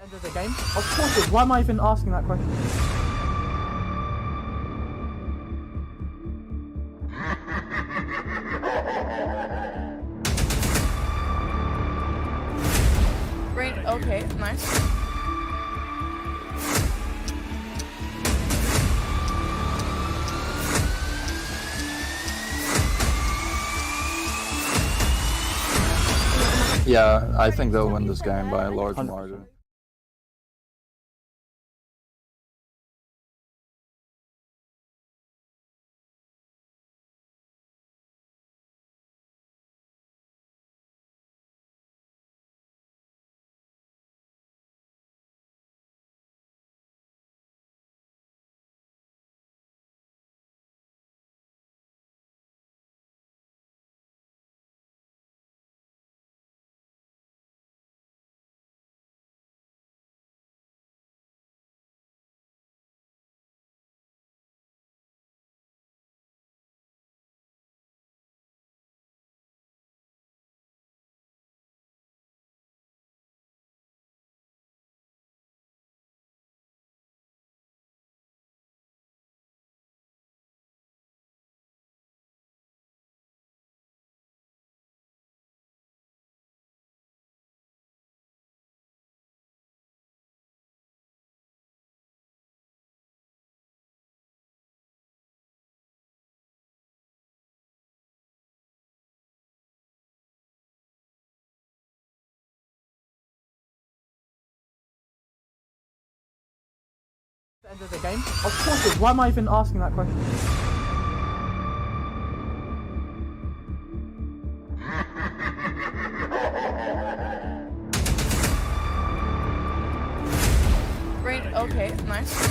End of the game? Of course it is. Why am I even asking that question? Great, okay, nice. Yeah, I think they'll win this game by a large margin. End of the game? Of course it is. Why am I even asking that question? Great, okay, nice.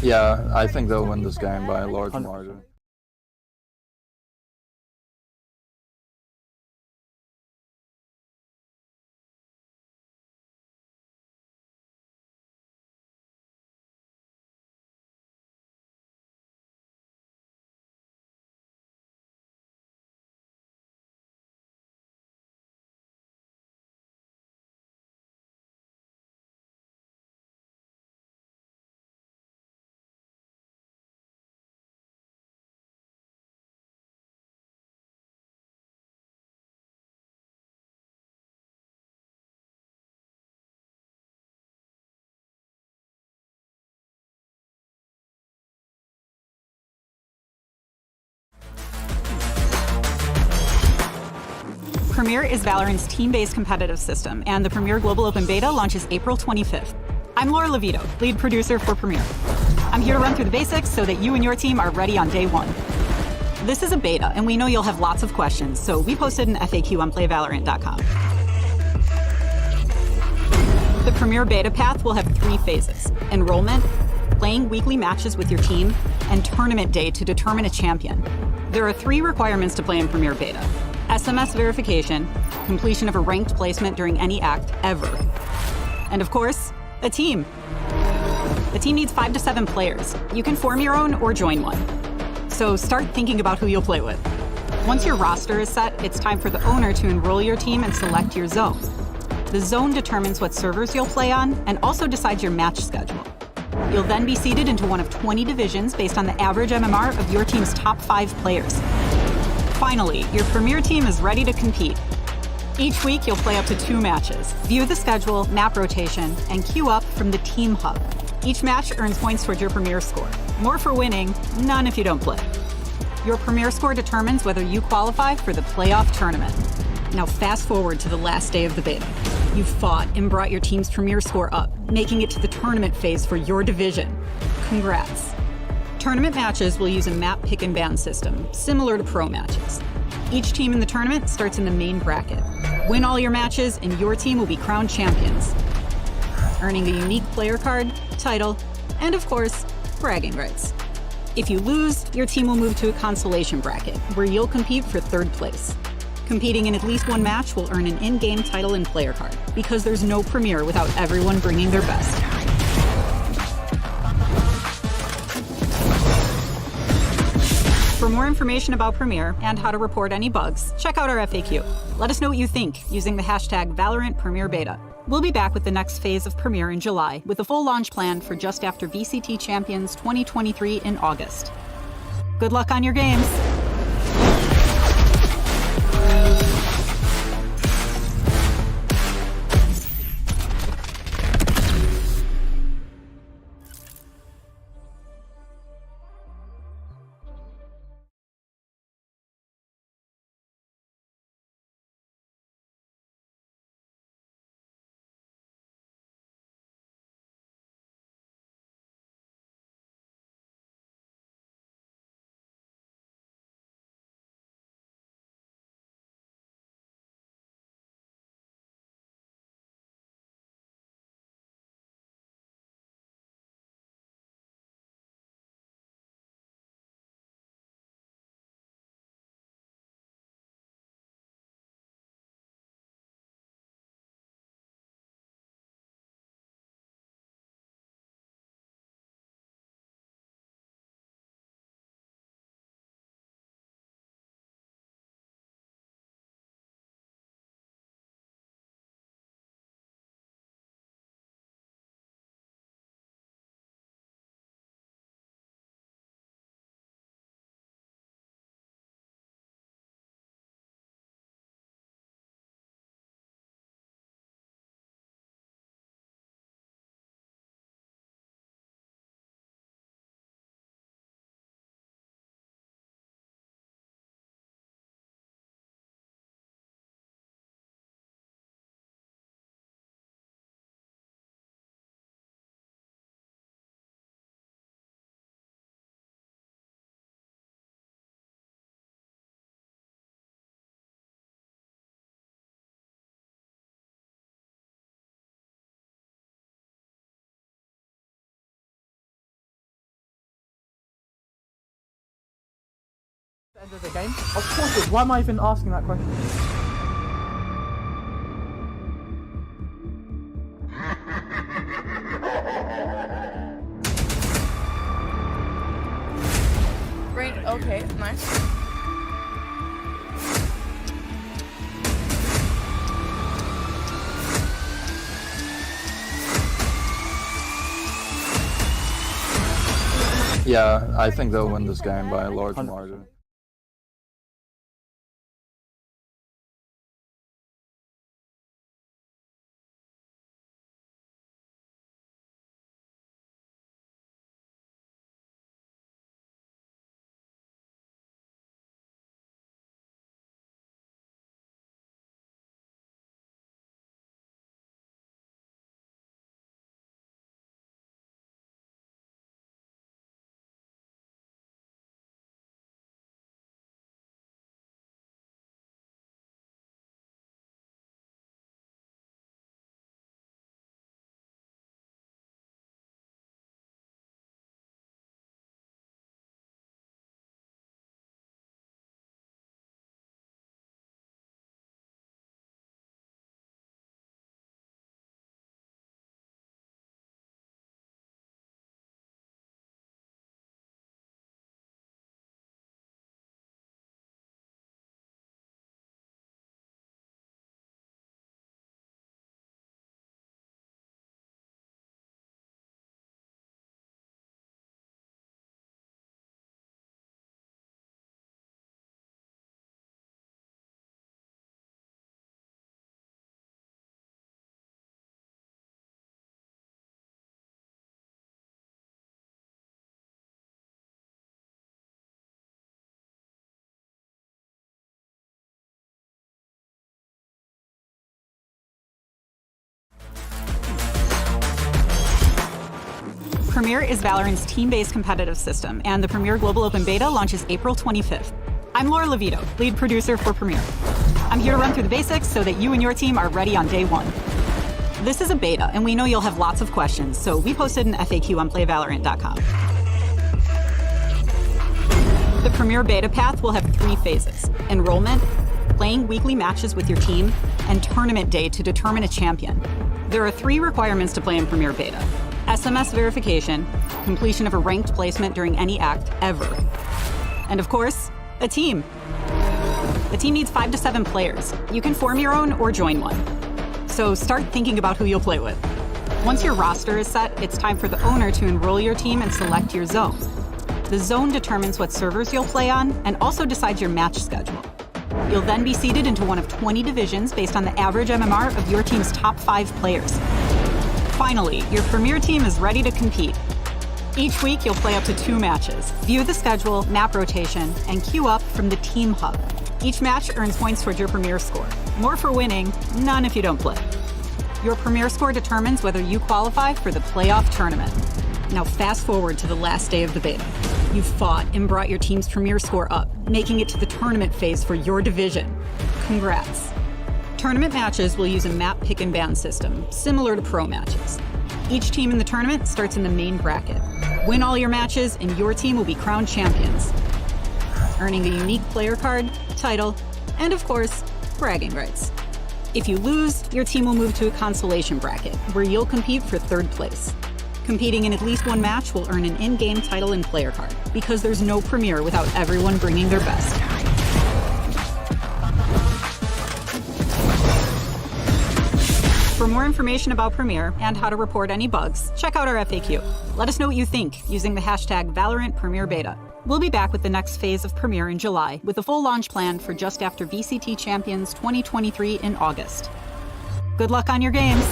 Yeah, I think they'll win this game by a large margin. Premier is Valorant's team-based competitive system, and the Premier Global Open Beta launches April 25th. I'm Laura Levito, lead producer for Premier. I'm here to run through the basics so that you and your team are ready on day one. This is a beta, and we know you'll have lots of questions, so we posted an FAQ on playvalorant.com. The Premier Beta path will have 3 phases: enrollment, playing weekly matches with your team, and tournament day to determine a champion. There are 3 requirements to play in Premier Beta: SMS verification, completion of a ranked placement during any act ever, and of course, a team. The team needs 5 to 7 players. You can form your own or join one. So start thinking about who you'll play with. Once your roster is set, it's time for the owner to enroll your team and select your zone. The zone determines what servers you'll play on and also decides your match schedule. You'll then be seeded into one of 20 divisions based on the average MMR of your team's top 5 players. Finally, your Premier team is ready to compete. Each week, you'll play up to 2 matches. View the schedule, map rotation, and queue up from the Team Hub. Each match earns points towards your Premier score. More for winning, none if you don't play. Your Premier score determines whether you qualify for the playoff tournament. Now fast forward to the last day of the beta. You've fought and brought your team's Premier score up, making it to the tournament phase for your division. Congrats. Tournament matches will use a map pick and ban system, similar to pro matches. Each team in the tournament starts in the main bracket. Win all your matches and your team will be crowned champions, earning a unique player card, title, and of course, bragging rights. If you lose, your team will move to a consolation bracket, where you'll compete for 3rd place. Competing in at least 1 match will earn an in-game title and player card, because there's no Premier without everyone bringing their best. more information about Premiere and how to report any bugs, check out our FAQ. Let us know what you think using the hashtag Valorant Premiere Beta. We'll be back with the next phase of Premiere in July, with a full launch planned for just after VCT Champions 2023 in August. Good luck on your games! The end of the game? Of course it is. Why am I even asking that question? Great, okay, nice. Yeah, I think they'll win this game by a large margin. Premiere is Valorant's team-based competitive system, and the Premiere Global Open Beta launches April 25th. I'm Laura Levito, lead producer for Premiere. I'm here to run through the basics so that you and your team are ready on day one. This is a beta, and we know you'll have lots of questions, so we posted an FAQ on playvalorant.com. The Premiere Beta path will have 3 phases: enrollment, playing weekly matches with your team, and tournament day to determine a champion. There are 3 requirements to play in Premiere Beta: SMS verification, completion of a ranked placement during any act ever, And of course, a team. A team needs 5 to 7 players. You can form your own or join one. So start thinking about who you'll play with. Once your roster is set, it's time for the owner to enroll your team and select your zone. The zone determines what servers you'll play on and also decides your match schedule. You'll then be seeded into one of 20 divisions based on the average MMR of your team's top 5 players. Finally, your premier team is ready to compete. Each week, you'll play up to 2 matches. View the schedule, map rotation, and queue up from the Team Hub. Each match earns points towards your premier score. More for winning, none if you don't play. Your premier score determines whether you qualify for the playoff tournament. Now fast forward to the last day of the beta. You've fought and brought your team's premier score up, making it to the tournament phase for your division. Congrats. Tournament matches will use a map pick and ban system, similar to pro matches. Each team in the tournament starts in the main bracket. Win all your matches and your team will be crowned champions, earning a unique player card, title, and of course, bragging rights. If you lose, your team will move to a consolation bracket, where you'll compete for 3rd place. Competing in at least 1 match will earn an in-game title and player card, because there's no premiere without everyone bringing their best. For more information about Premiere and how to report any bugs, check out our FAQ. Let us know what you think using the hashtag Valorant Premiere Beta. We'll be back with the next phase of Premiere in July, with a full launch planned for just after VCT Champions 2023 in August. Good luck on your games!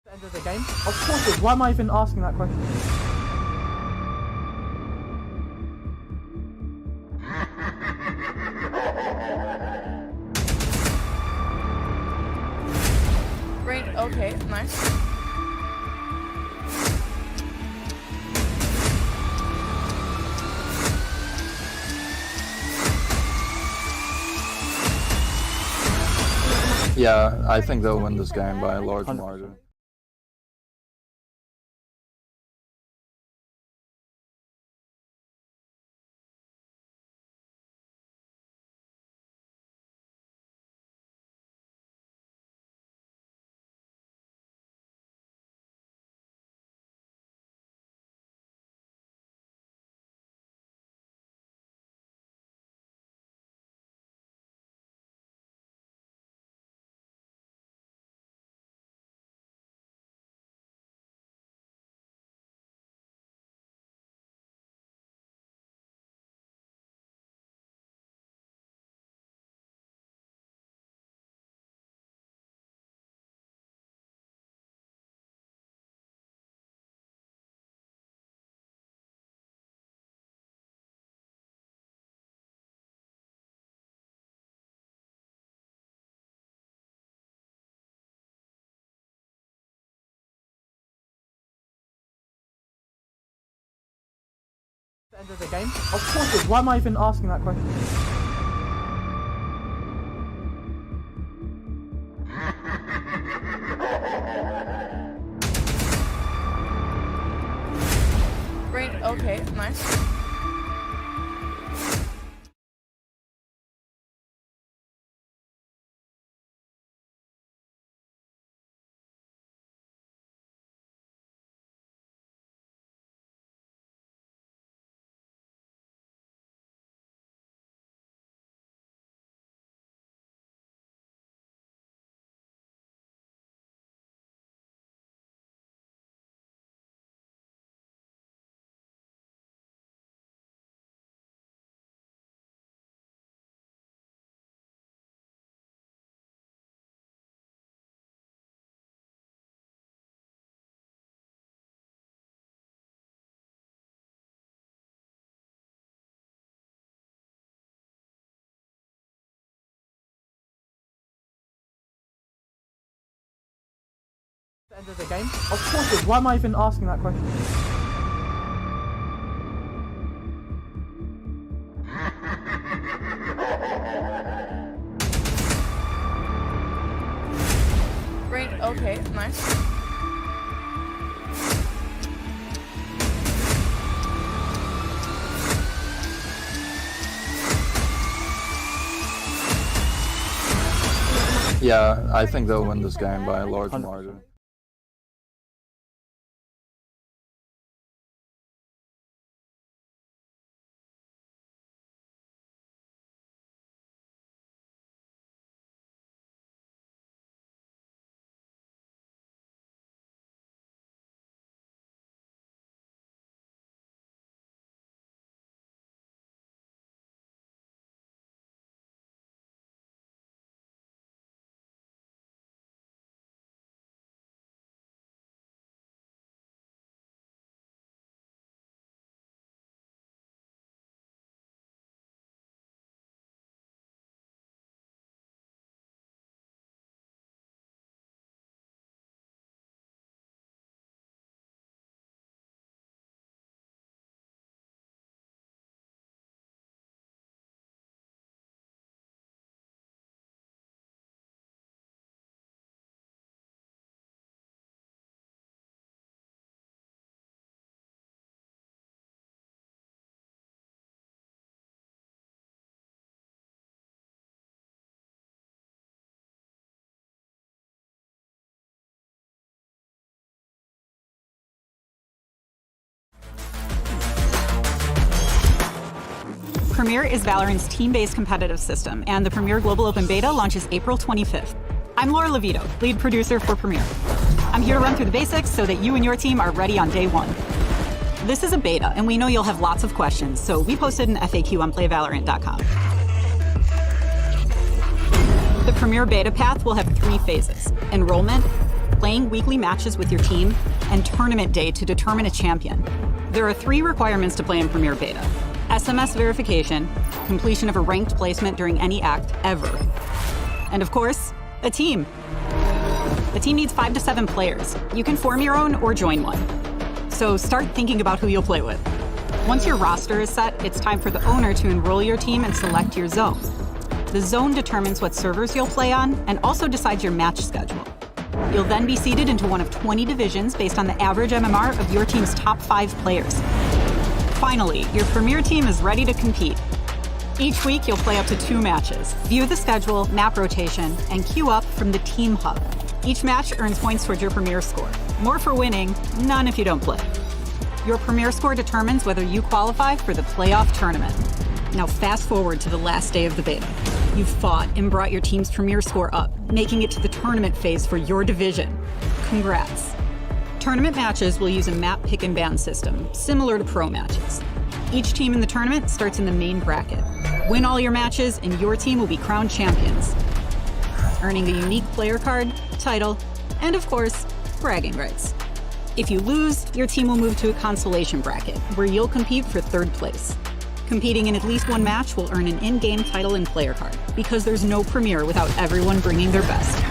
The end of the game? Of course it is. Why am I even asking that question? Great. Okay. Nice. Yeah, I think they'll win this game by a large margin. The end of the game? Of course it is. Why am I even asking that question? Great. Okay. Nice. End of the game? Of course it is. Why am I even asking that question? Great, okay, nice. Yeah, I think they'll win this game by a large margin. Premier is Valorant's team-based competitive system, and the Premier Global Open Beta launches April 25th. I'm Laura Levito, lead producer for Premier. I'm here to run through the basics so that you and your team are ready on day one. This is a beta, and we know you'll have lots of questions, so we posted an FAQ on playvalorant.com. The Premier Beta path will have 3 phases: enrollment, playing weekly matches with your team, and tournament day to determine a champion. There are 3 requirements to play in Premier Beta: SMS verification, completion of a ranked placement during any act ever, and of course, a team. The team needs 5 to 7 players. You can form your own or join one. So start thinking about who you'll play with. Once your roster is set, it's time for the owner to enroll your team and select your zone. The zone determines what servers you'll play on and also decides your match schedule. You'll then be seeded into one of 20 divisions based on the average MMR of your team's top 5 players. Finally, your Premier team is ready to compete. Each week, you'll play up to 2 matches. View the schedule, map rotation, and queue up from the Team Hub. Each match earns points towards your Premier score. More for winning, none if you don't play. Your Premier score determines whether you qualify for the playoff tournament. Now fast forward to the last day of the beta. You've fought and brought your team's Premier score up, making it to the tournament phase for your division. Congrats. Tournament matches will use a map pick and ban system, similar to pro matches. Each team in the tournament starts in the main bracket. Win all your matches and your team will be crowned champions, earning a unique player card, title, and of course, bragging rights. If you lose, your team will move to a consolation bracket, where you'll compete for 3rd place. Competing in at least 1 match will earn an in-game title and player card, because there's no Premier without everyone bringing their best.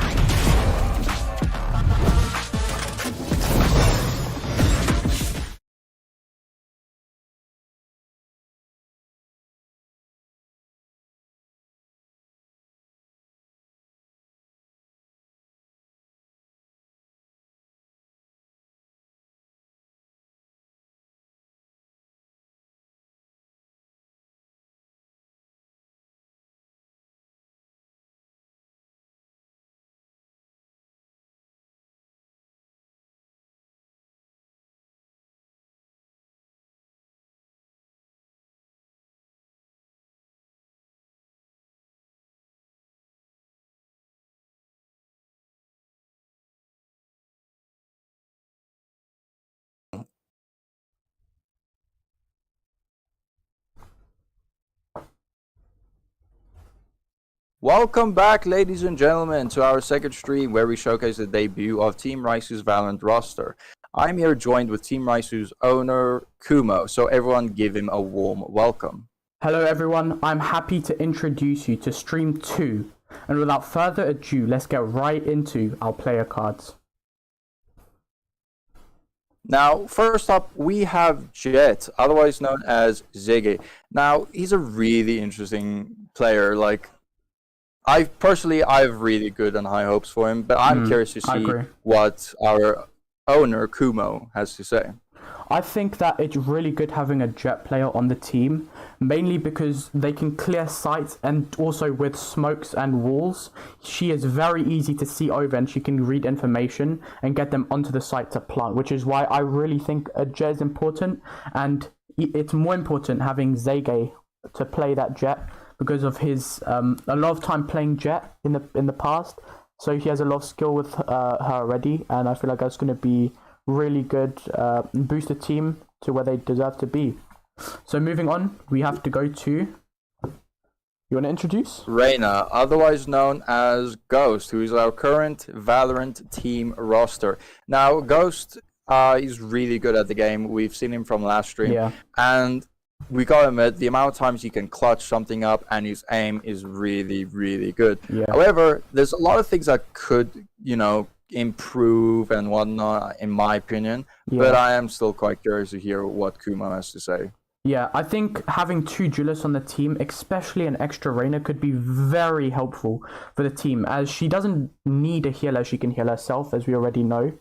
Welcome back, ladies and gentlemen, to our second stream where we showcase the debut of Team Reisu's Valorant roster. I'm here joined with Team Reisu's owner, Kumo, so everyone give him a warm welcome. Hello everyone, I'm happy to introduce you to Stream 2. And without further ado, let's get right into our player cards. Now, first up, we have Jet, otherwise known as Ziggy. Now, he's a really interesting player. Like, I've really good and high hopes for him, but I'm curious to see what our owner, Kumo, has to say. I think that it's really good having a Jet player on the team, mainly because they can clear sights, and also with smokes and walls, she is very easy to see over and she can read information and get them onto the site to plant, which is why I really think a Jet is important, and it's more important having Zege to play that Jet because of his a lot of time playing Jet in the past, so he has a lot of skill with her already, and I feel like that's going to be really good, boost the team to where they deserve to be. So moving on, we have to go to... You want to introduce? Reyna, otherwise known as Ghost, who is our current Valorant team roster. Now, Ghost is really good at the game. We've seen him from last stream. And we gotta admit, the amount of times he can clutch something up and his aim is really, really good. However, there's a lot of things that could, improve and whatnot, in my opinion, but I am still quite curious to hear what Kumo has to say. Yeah, I think having two duelists on the team, especially an extra Reyna, could be very helpful for the team, as she doesn't need a healer, she can heal herself, as we already know.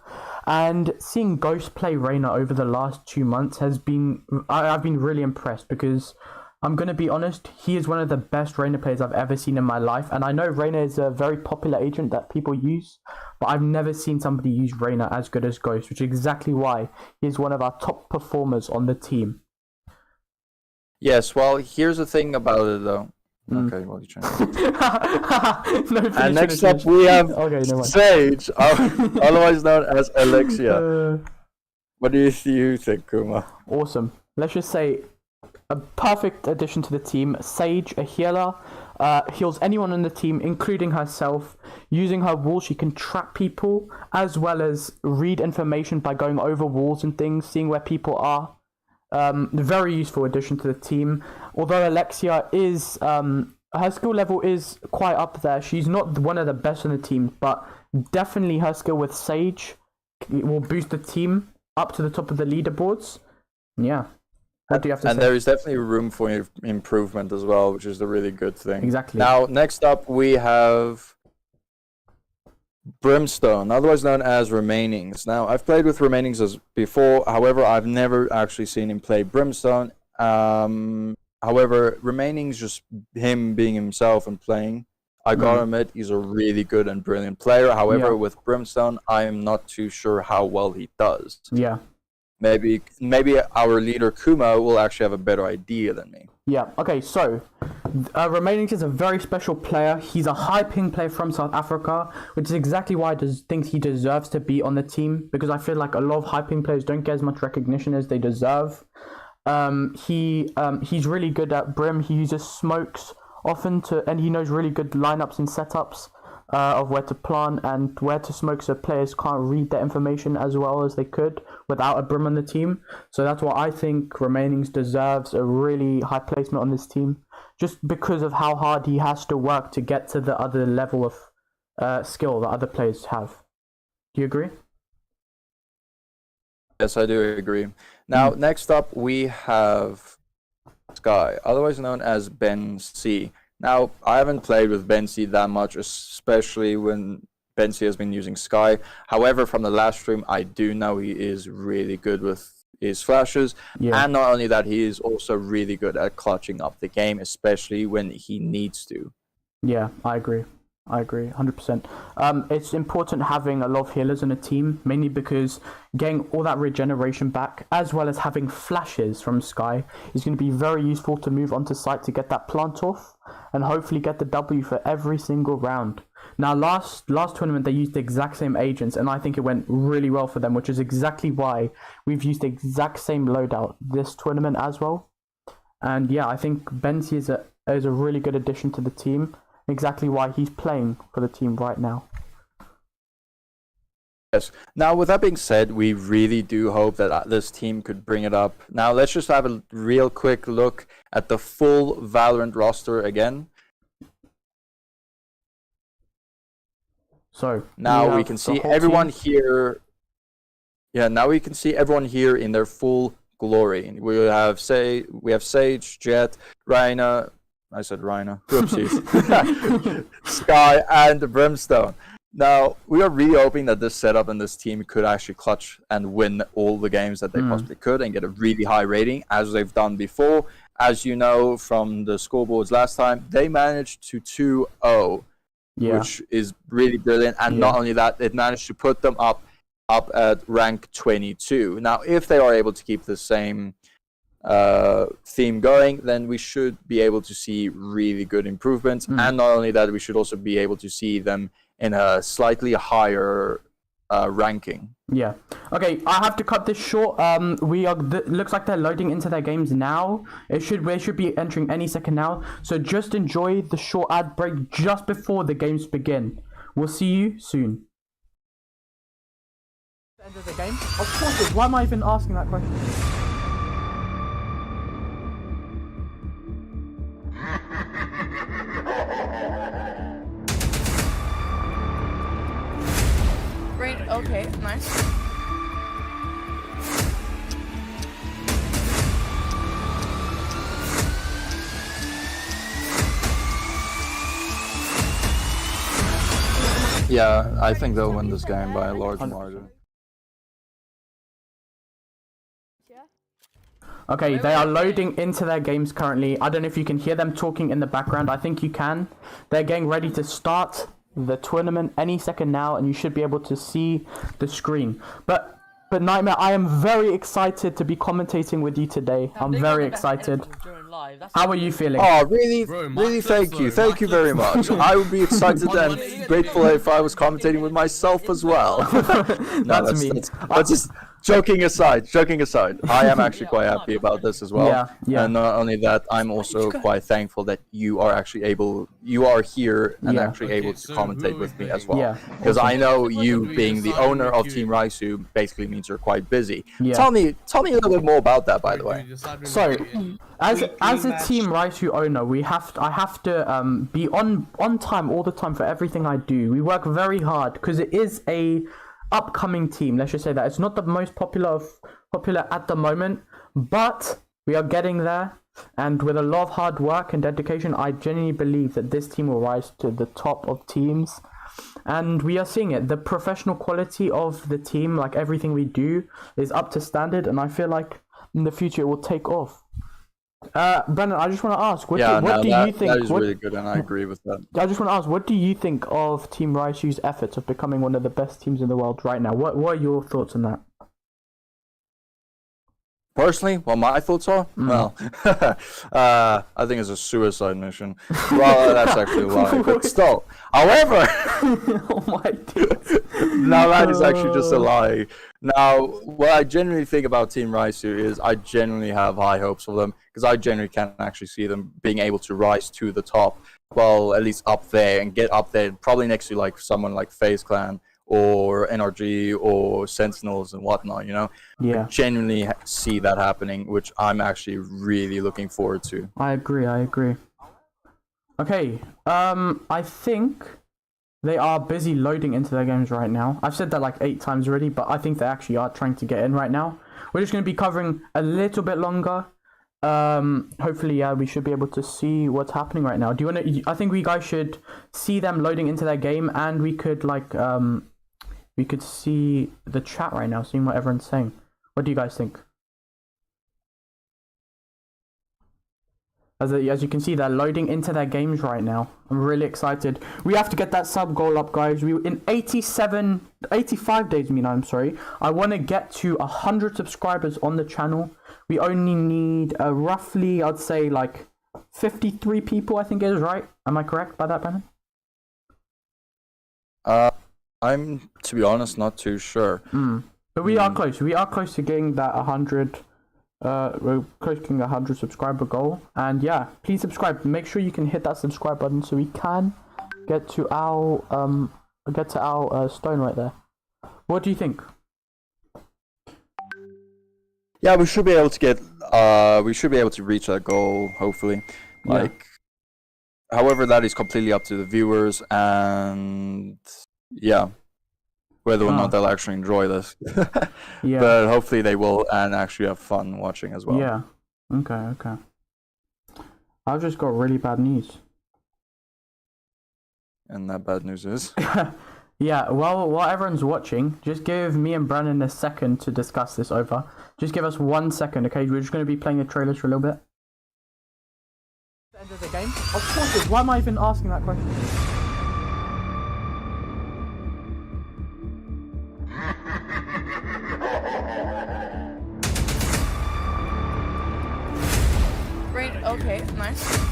And seeing Ghost play Reyna over the last 2 months I've been really impressed, because I'm going to be honest, he is one of the best Reyna players I've ever seen in my life. And I know Reyna is a very popular agent that people use, but I've never seen somebody use Reyna as good as Ghost, which is exactly why he's one of our top performers on the team. Yes, well, here's the thing about it, though. Okay, well, you're trying to... And next up, we have Sage, otherwise known as Alexia. What do you think, Kuma? Awesome. Let's just say a perfect addition to the team. Sage, a healer, heals anyone on the team, including herself. Using her wall, she can trap people, as well as read information by going over walls and things, seeing where people are. Very useful addition to the team. Although Alexia is, her skill level is quite up there. She's not one of the best on the team, but definitely her skill with Sage will boost the team up to the top of the leaderboards. Yeah. What do you have to say? And there is definitely room for improvement as well, which is a really good thing. Exactly. Now, next up, we have Brimstone, otherwise known as Remainings. Now, I've played with Remainings as before. However, I've never actually seen him play Brimstone. However, Remainings, just him being himself and playing, I gotta admit, he's a really good and brilliant player. However, with Brimstone, I am not too sure how well he does. Yeah. Maybe our leader Kumo will actually have a better idea than me. Yeah, okay, so Remainings is a very special player. He's a high ping player from South Africa, which is exactly why I think he deserves to be on the team, because I feel like a lot of high ping players don't get as much recognition as they deserve. He's really good at Brim. He uses smokes often and he knows really good lineups and setups of where to plant and where to smoke, so players can't read that information as well as they could without a Brim on the team. So that's why I think Remainings deserves a really high placement on this team, just because of how hard he has to work to get to the other level of skill that other players have. Do you agree? Yes, I do agree. Now, next up, we have Sky, otherwise known as Ben C. Now, I haven't played with Ben C that much, especially when Ben C has been using Sky. However, from the last stream, I do know he is really good with his flashes. And not only that, he is also really good at clutching up the game, especially when he needs to. Yeah, I agree. 100%. It's important having a lot of healers in a team, mainly because getting all that regeneration back, as well as having flashes from Sky, is going to be very useful to move onto site to get that plant off and hopefully get the W for every single round. Now, last tournament, they used the exact same agents, and I think it went really well for them, which is exactly why we've used the exact same loadout this tournament as well. And yeah, I think Benzi is a really good addition to the team. Exactly why he's playing for the team right now. Yes. Now, with that being said, we really do hope that this team could bring it up. Now, let's just have a real quick look at the full Valorant roster again. So now we can see everyone here. Yeah, now we can see everyone here in their full glory. We have Sage, Jet, Rhina. I said Rhina. Whoopsies. Sky and Brimstone. Now, we are really hoping that this setup and this team could actually clutch and win all the games that they possibly could and get a really high rating, as they've done before. As you know from the scoreboards last time, they managed to 2-0, which is really brilliant. And not only that, it managed to put them up at rank 22. Now, if they are able to keep the same theme going, then we should be able to see really good improvements. And not only that, we should also be able to see them in a slightly higher ranking. Yeah. Okay, I have to cut this short. Looks like they're loading into their games now. We should be entering any second now. So just enjoy the short ad break just before the games begin. We'll see you soon. End of the game? Of course it is. Why am I even asking that question? Rain. Okay, nice. Yeah, I think they'll win this game by a large margin. Okay, they are loading into their games currently. I don't know if you can hear them talking in the background. I think you can. They're getting ready to start the tournament any second now, and you should be able to see the screen. But Nightmare, I am very excited to be commentating with you today. I'm very excited. How are you feeling? Oh, really? Really, thank you. Thank you very much. I would be excited and grateful if I was commentating with myself as well. That's me. But just joking aside, I am actually quite happy about this as well. Yeah. And not only that, I'm also quite thankful that you are here and actually able to commentate with me as well. Yeah. Because I know you being the owner of Team Reisu basically means you're quite busy. Yeah. Tell me a little bit more about that, by the way. So, as a Team Reisu owner, I have to be on time all the time for everything I do. We work very hard because it is a upcoming team. Let's just say that it's not the most popular at the moment, but we are getting there. And with a lot of hard work and dedication, I genuinely believe that this team will rise to the top of teams. And we are seeing it. The professional quality of the team, like everything we do, is up to standard. And I feel like in the future it will take off. Brennan, I just want to ask, what do you think? That is really good, and I agree with that. I just want to ask, what do you think of Team Raisu's efforts of becoming one of the best teams in the world right now? What are your thoughts on that? Personally, what my thoughts are? Well, I think it's a suicide mission. Well, that's actually a lie, but still. However, Oh my God. now that is actually just a lie. Now, what I genuinely think about Team Reisu is I genuinely have high hopes for them, because I genuinely can actually see them being able to rise to the top. Well, at least up there, and get up there, probably next to like someone like FaZe Clan or NRG or Sentinels and whatnot, you know? Yeah. I genuinely see that happening, which I'm actually really looking forward to. I agree. Okay, I think they are busy loading into their games right now. I've said that like 8 times already, but I think they actually are trying to get in right now. We're just going to be covering a little bit longer. Hopefully, we should be able to see what's happening right now. Do you want to? I think we guys should see them loading into their game, and we could we could see the chat right now, seeing what everyone's saying. What do you guys think? As you can see, they're loading into their games right now. I'm really excited. We have to get that sub goal up, guys. We in 85 days. I want to get to 100 subscribers on the channel. We only need roughly, I'd say, like 53 people. I think it is, right. Am I correct by that, Brandon? I'm, to be honest, not too sure. But we are close. We are close to getting that 100. We're close to getting the 100 subscriber goal. And yeah, please subscribe. Make sure you can hit that subscribe button so we can get to our stone right there. What do you think? Yeah, we should be able to get. We should be able to reach that goal. Hopefully, however, that is completely up to the viewers, and yeah, whether or Oh. not they'll actually enjoy this. Yeah. But hopefully they will and actually have fun watching as well. Yeah. Okay. I've just got really bad news. And that bad news is. Yeah, well, while everyone's watching, just give me and Brandon a second to discuss this over. Just give us 1 second, okay? We're just going to be playing the trailers for a little bit. The end of the game? Of course it is. Why am I even asking that question? Great. Okay. Nice.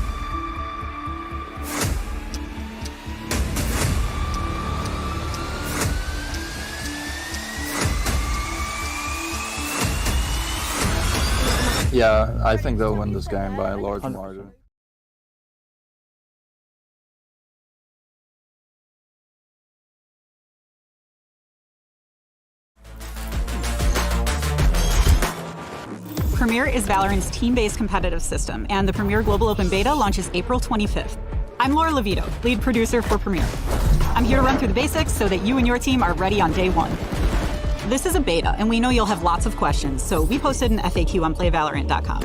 Yeah, I think they'll win this game by a large margin. Premier is Valorant's team-based competitive system, and the Premier Global Open Beta launches April 25th. I'm Laura Levito, lead producer for Premier. I'm here to run through the basics so that you and your team are ready on day one. This is a beta, and we know you'll have lots of questions, so we posted an FAQ on playvalorant.com.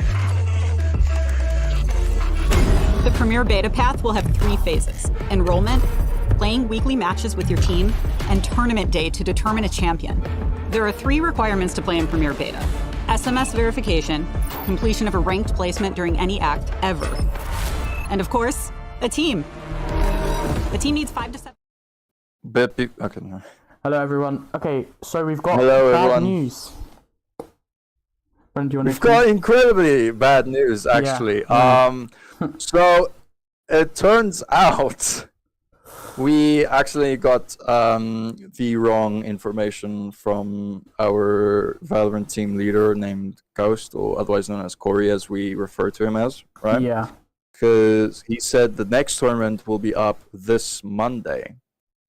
The Premier Beta path will have 3 phases: enrollment, playing weekly matches with your team, and tournament day to determine a champion. There are 3 requirements to play in Premier Beta: SMS verification, completion of a ranked placement during any act ever, and of course, a team. The team needs 5 to 7. Okay, no. Hello, everyone. Okay, so we've got Hello, bad everyone. news. Brandon, do you want We've got incredibly bad news, actually. So it turns out we actually got the wrong information from our Valorant team leader named Ghost, or otherwise known as Corey, as we refer to him as, right? Yeah. Because he said the next tournament will be up this Monday.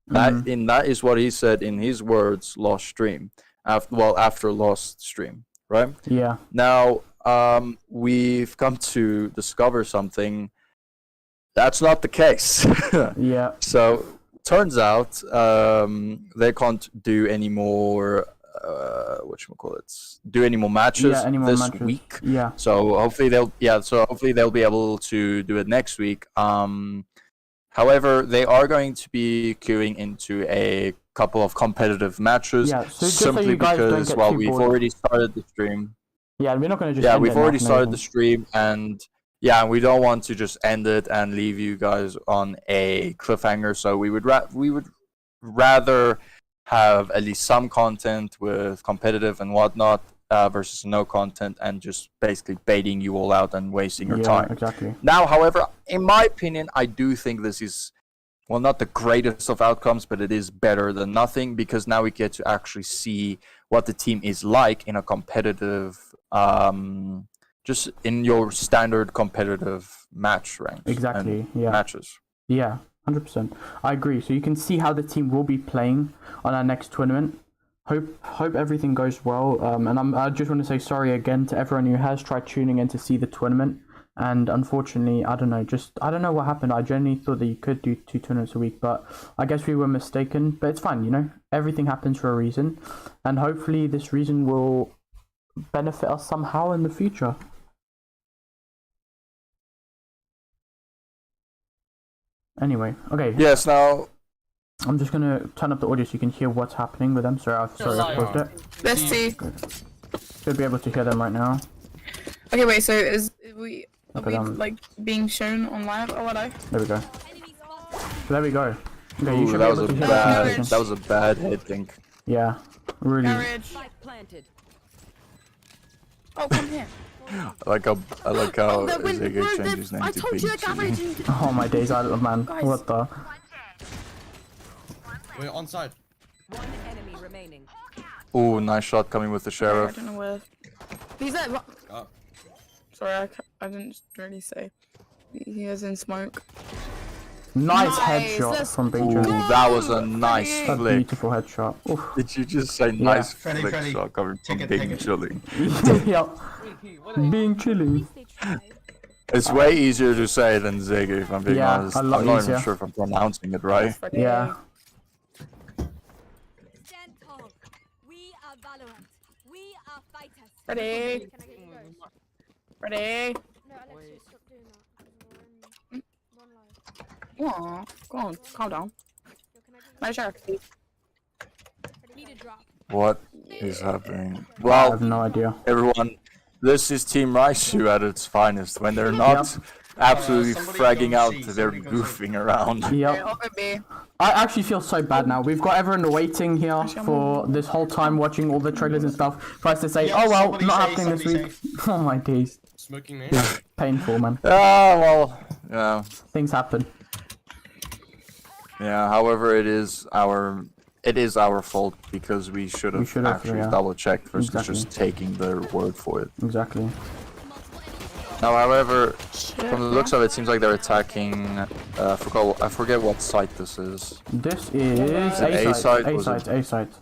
That is what he said in his words last stream. After last stream, right? Yeah. Now, we've come to discover something that's not the case. Yeah. So, turns out they can't do any more, do any more matches Yeah, any more this matches. week. Yeah. So hopefully they'll be able to do it next week. However, they are going to be queuing into a couple of competitive matches. Yeah, so just so simply you guys don't because get too we've bored. already started the stream. Yeah, we're not going to just Yeah, end we've it already now, started no. the stream, and yeah, we don't want to just end it and leave you guys on a cliffhanger. So we would rather have at least some content with competitive and whatnot versus no content and just basically baiting you all out and wasting your time. Exactly. Now, however, in my opinion, I do think this is, well, not the greatest of outcomes, but it is better than nothing, because now we get to actually see what the team is like in a competitive, just in your standard competitive match ranks. Exactly, and yeah. matches. Yeah, 100%. I agree. So you can see how the team will be playing on our next tournament. Hope everything goes well. And I just want to say sorry again to everyone who has tried tuning in to see the tournament. And unfortunately, I don't know what happened. I genuinely thought that you could do 2 tournaments a week, but I guess we were mistaken. But it's fine, you know. Everything happens for a reason, and hopefully this reason will benefit us somehow in the future. Anyway, okay. Yes, now... I'm just gonna turn up the audio so you can hear what's happening with them. Sorry, I closed it. Let's see. Should be able to hear them right now. Okay, wait. So are we Okay, like being shown on live or what? There we go. So there we go. Okay, you Ooh, should that be was able a to hear the bad, conversation. that was a bad hit, think. Yeah, really. Garage. Oh, come here. I like how Ziggy bro, changed his name I to told you Big that garage. G. Oh my days, man. Guys. What the? We're on side. One enemy remaining. Ooh, nice shot coming with the I sheriff. don't know where. He's there. Oh. Sorry, I didn't really say. He is in smoke. Nice Nice, headshot let's from Big Ooh, J. that was a nice A A flick. beautiful headshot. Oof. Did you just say nice Freddy, flick Freddy. shot coming from Take it, Big take it. Chili? Yeah. Being chilling. It's way easier to say than Ziggy, if I'm being Yeah, honest. a I'm lot not easier. even sure if I'm pronouncing it right. Freddy. Yeah. Ready? Can I get you guys? Ready? No, Alexis, stop doing that. We're on live. Aw, go on, calm down. Yo, can I get My you shark. Need a drop. What is happening? I Well, have no idea. everyone, this is Team Reisu at its finest. When they're not absolutely somebody fragging go out, see, they're somebody go see. goofing around. Yep. Over B. I actually feel so bad now. We've got everyone waiting here for this whole time watching all the trailers and stuff for us to say, Yeah, oh well, somebody not say, happening this somebody week. Oh my days. Smoking man. Painful, man. Ah, well, yeah. Things happen. Yeah, however, it is our fault because we should have should've, actually yeah. double checked versus Exactly. just taking their word for it. Exactly. Now, however, from the looks of it, it seems like they're attacking. I forget what site this is. This is A A site, site. A was site. it? A site.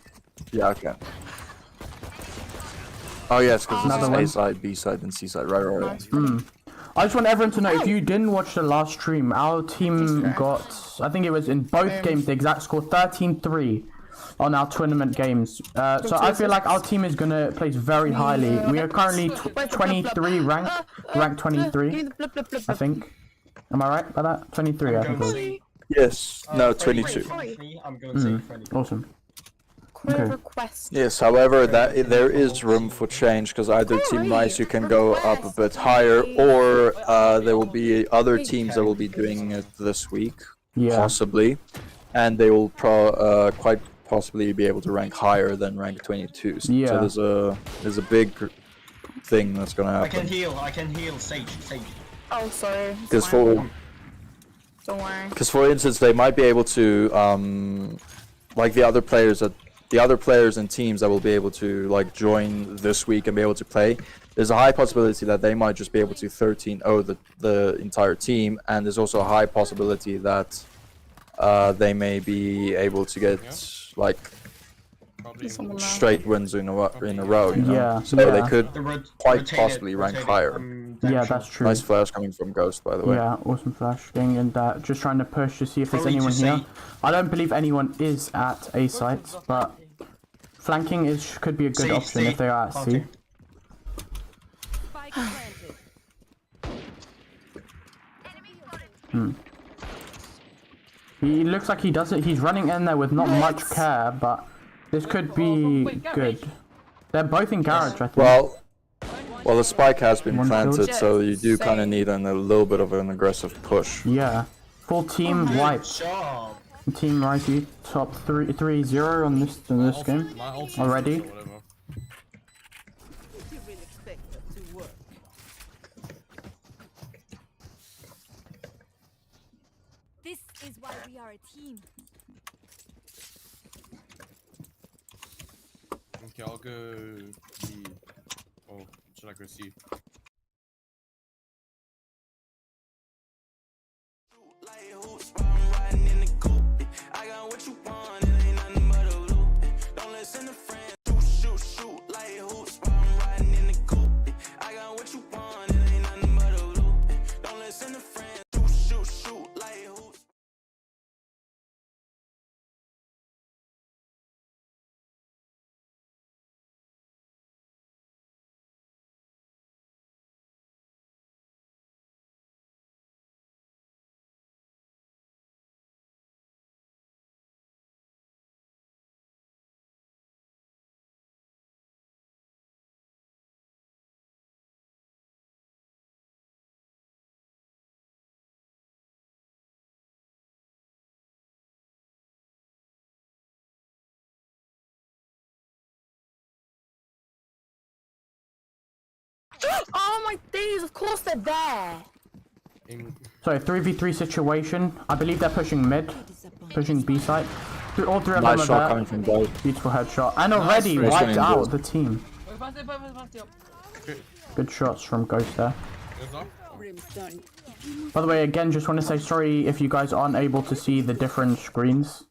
Yeah, okay. Oh yes, because this Another is A one. site, B site, and C site. Right. I just want everyone to know, if you didn't watch the last stream, our team got, I think it was in both games, the exact score 13-3 on our tournament games. So I feel like our team is going to place very highly. We are currently 23 ranked 23, I think. Am I right by that? 23, I think it was. Yes. No, 22. 22. I'm going to say 20. Awesome. Quick Okay. request. Yes, however, there is room for change because either Team Reisu can go up a bit higher, or there will be other teams that will be doing it this week, Yeah. possibly, and they will quite possibly be able to rank higher than rank 22. So Yeah. there's a big thing that's gonna I can happen. heal, Sage. Oh, sorry. it's Because fine. Don't worry. for instance, they might be able to like the other players and teams that will be able to like join this week and be able to play. There's a high possibility that they might just be able to 13-0 the entire team, and there's also a high possibility that they may be able to get like Probably. Someone now. straight wins in a row. You know? Yeah, So yeah. they could quite Rotate possibly it, rank rotate it. higher. Yeah, that's true. Nice flash coming from Ghost, by the way. Yeah, awesome flash. Getting in that. Just trying to push to see if there's Probably anyone to here. say- I don't believe anyone is at A sites, but flanking could be a good option if they are at C. Spike planted. He looks like he does it. He's running in there with not much care, but this could be good. They're both in garage, I think. Well, the spike has been One planted, shot. so you do kind of need a little bit of an aggressive push. Yeah. Full team wipe. Job. Team Reisu top 3-0 on this game My ult already. or whatever. You really expect that to work. This is why we are a team. Okay, I'll go B. Oh, should I go C? Like hoops, I'm riding in the coupe. I got what you want, it ain't nothing but a loop. Don't listen to friends, shoot. Like hoops, I'm riding in the coupe. I got what you want, it ain't nothing but a loop. Don't listen to friends, shoot. Like hoops. Oh my days, of course they're there. In So 3v3 situation. I believe they're pushing mid, pushing B site. All three of them Nice are shot there. coming from Ghost. Beautiful headshot. And already Nice wiped one, out Ghost. the team. Good shots from Ghost there. goes up. Brimstone. By the way, again, just want to say sorry if you guys aren't able to see the different screens.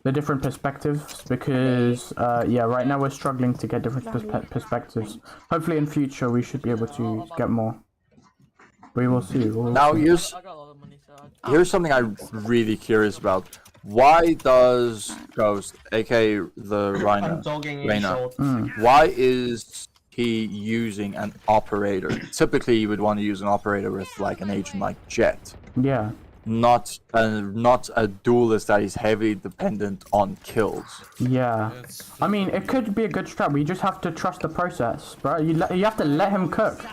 The different perspectives, because yeah, right now we're struggling to get different perspectives. Hopefully in future we should be able to get more. We will see. Now here's something I'm really curious about. Why does Ghost, aka the I'm Rhino, dogging in Reyna, short. why is he using an operator? Typically, you would want to use an operator with like an agent like Jet, Yeah. not a duelist that is heavily dependent on kills. Yeah. That's I mean, it could be a good strat, but you just have to trust the process, bro. You have to let him cook.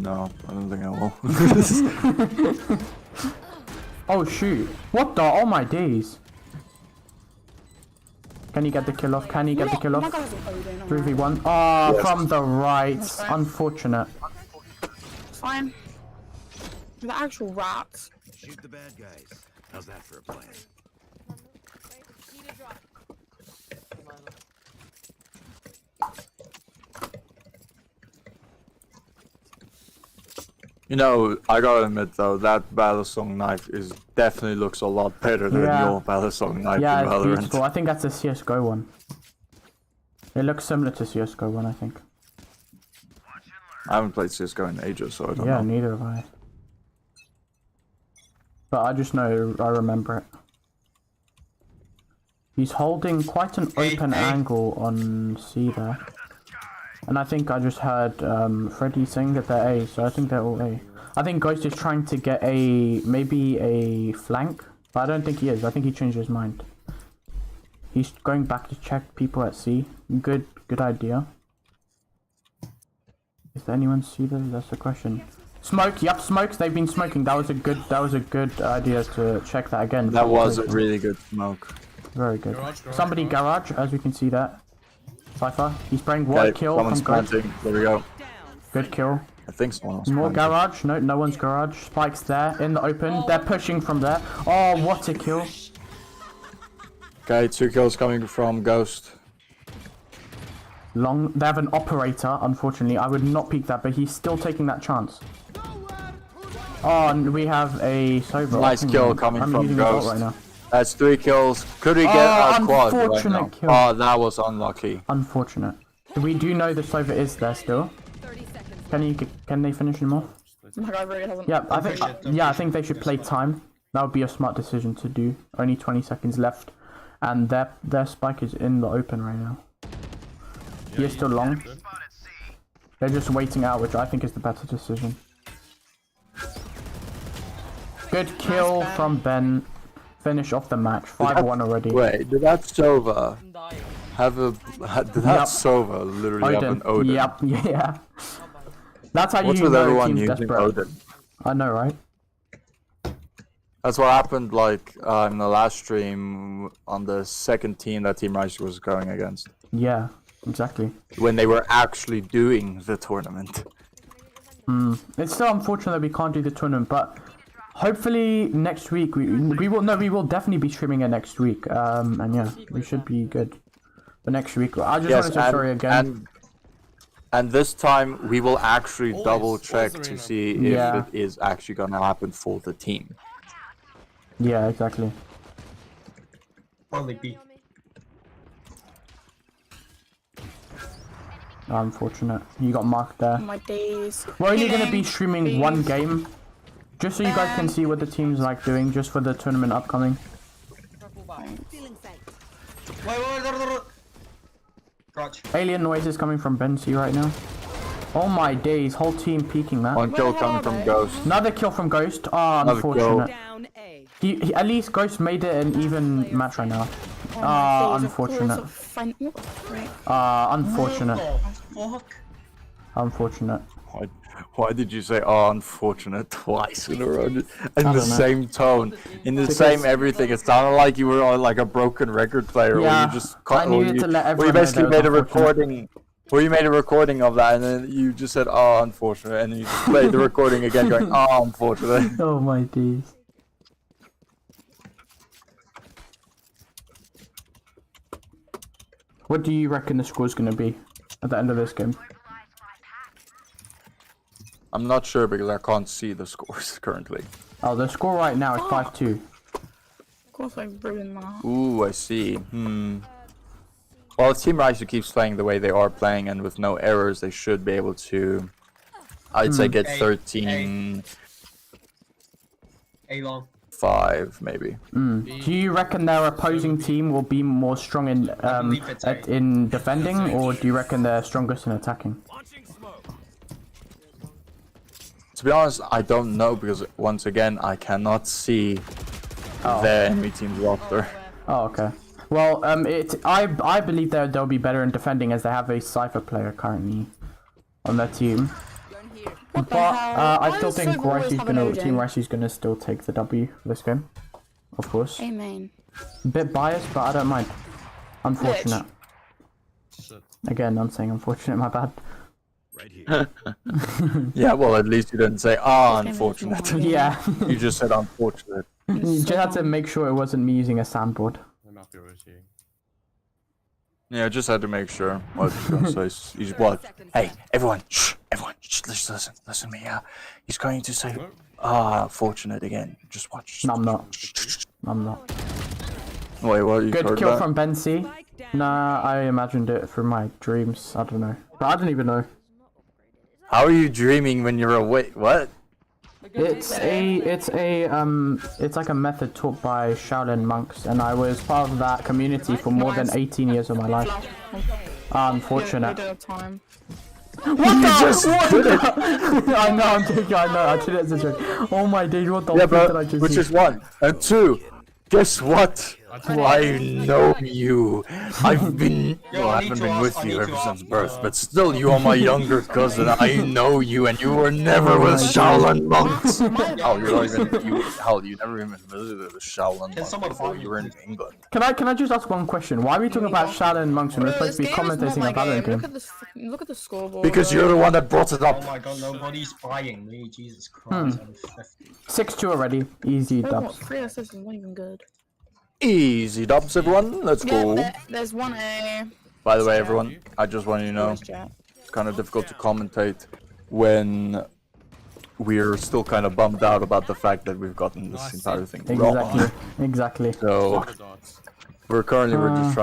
No, I don't think I will. Oh shoot. What the? Oh my days. Can he get the kill off? Can he get the kill Oh my off? god, that's what we're doing. 3v1. Oh, from the right. Unfortunate. It's fine. The actual rats. Shoot the bad guys. How's that for a plan? Need a drop. You know, I gotta admit though, that Battlesong knife definitely looks a lot better than Yeah. your Battlesong knife Yeah, in it's Valorant. beautiful. I think that's a CSGO one. It looks similar to CSGO one, I think. I haven't played CSGO in ages, so I don't Yeah, know. neither have I. But I just know, I remember it. He's holding quite an open angle on C there. And I think I just heard Freddy saying that they're A, so I think they're all A. I think Ghost is trying to get maybe a flank, but I don't think he is. I think he changed his mind. He's going back to check people at C. Good idea. Is there anyone C there? That's the question. Smoke, yep, smokes. They've been smoking. That was a good idea to check that again. That was a really good smoke. Very good. Garage, Somebody garage, as we can see that. Cypher, he's spraying one Okay, kill someone's from Ghost. planting. There we go. Good kill. I think someone else More planted. garage. No, no one's garage. Spike's there in the open. They're pushing from there. Oh, what a kill. Okay, 2 kills coming from Ghost. Long. They have an operator, unfortunately. I would not peek that, but he's still taking that chance. Oh, and we have a Sova. Nice kill coming I'm from using the ult Ghost. right now. That's 3 kills. Could we get Oh, a quad right unfortunate now? kill. Oh, that was unlucky. Unfortunate. We do know the Sova is there still. Can they finish him off? Oh my god, really hasn't. Yeah, I think they should play time. That would be a smart decision to do. Only 20 seconds left, and their spike is in the open right now. He is still long. They're just waiting out, which I think is the better decision. Good kill from Ben. Finish off the match. 5-1 already. Wait, did that Sova have a... Did that Yep. Sova literally have an Odin? Yep, yeah. That's how What's you with know everyone team's using desperate. Odin? I know, right? That's what happened like in the last stream on the second team that Team Reisu was going against. Yeah, exactly. When they were actually doing the tournament. It's still unfortunate that we can't do the tournament, but hopefully next week we will definitely be streaming it next week. And yeah, we should be good. But next week, I just wanted to say sorry again. And this time we will actually double check to Arena. see if Yeah. it is actually gonna happen for the team. Yeah, exactly. Only B. Unfortunate. You got marked there. My days. We're only going to be Healing. streaming one game. Just so you guys can see what the team's like doing, just for the tournament upcoming. Wait. Garage. Alien noises coming from Ben C right now. Oh my days, whole team peeking that. One kill the hell coming are from they? Ghost. Another kill from Ghost. Ah, Another kill. unfortunate. Down A. He, at least Ghost made it an even match right now. Oh, Ah, my days, of course, unfortunate. what the frick? Unfortunate. Oh, fuck. Unfortunate. Why did you say unfortunate twice in a row? In the know. same tone, in the same everything. It sounded like you were on like a broken record player where Yeah, you just I needed to let where you everyone know basically that made a was unfortunate. recording. Where you made a recording of that and then you just said, "Oh, unfortunate," and then you just played the recording again, going, "Oh, unfortunate." Oh my days. What do you reckon the score's going to be at the end of this game? I'm not sure because I can't see the scores currently. Oh, the score right now is 5-2. Of course I ruined that. Ooh, I see. Well, if Team Reisu keeps playing the way they are playing and with no errors, they should be able to, I'd say, get Hey, 13. A long. 5 maybe. Do you reckon their opposing team will be more strong in in defending, or do you reckon they're strongest in attacking? To be honest, I don't know because once again I cannot see their enemy team's roster. Oh, okay. Well, I believe they'll be better in defending as they have a Cypher player currently on their team. But I still think Team Reisu's gonna still take the W for this game, of course. Amen. A bit biased, but I don't mind. Unfortunate. Shit. Again, I'm saying unfortunate. My bad. Yeah, well, at least you didn't say unfortunate. Yeah. You just said unfortunate. You just had to make sure it wasn't me using a sandboard. I'm not rotating. Yeah, just had to make sure. What he's gonna say? He's what? Hey, everyone! Shh! Everyone! Just listen to me. Yeah, he's going to say fortunate again. Just watch. No, I'm not. I'm not. Wait, what? You Good heard kill that? from Ben C. Nah, I imagined it through my dreams. I don't know. But I don't even know. How are you dreaming when you're awake? What? It's like a method taught by Shaolin monks, and I was part of that community for more than 18 years of my life. Unfortunate. What the? Just did it. I know, I'm joking, I know, I did it as a joke. Oh my days, what the Yeah, fuck did I bro. just Which do? is 1 and 2. Guess what? I know you. I've been. Well, I haven't been with you ever since birth, but still, you are my younger cousin. I know you, and you were never with Shaolin monks. Oh, you're not even. You never even visited the Shaolin monks before. You were in England. Can I just ask one question? Why are we talking about Shaolin monks when we're supposed to be commentating a Valorant game? Look at the scoreboard. Because you're the one that brought it up. Oh my god, nobody's buying me. Jesus Christ. I'm 50. 6-2 already. Easy dubs. 3 assists is not even good. Easy dubs, everyone. Let's go. There's 1A. By the way, everyone, I just want you to know, it's kind of difficult to commentate when we're still kind of bummed out about the fact that we've gotten this entire thing wrong. Exactly. So we're just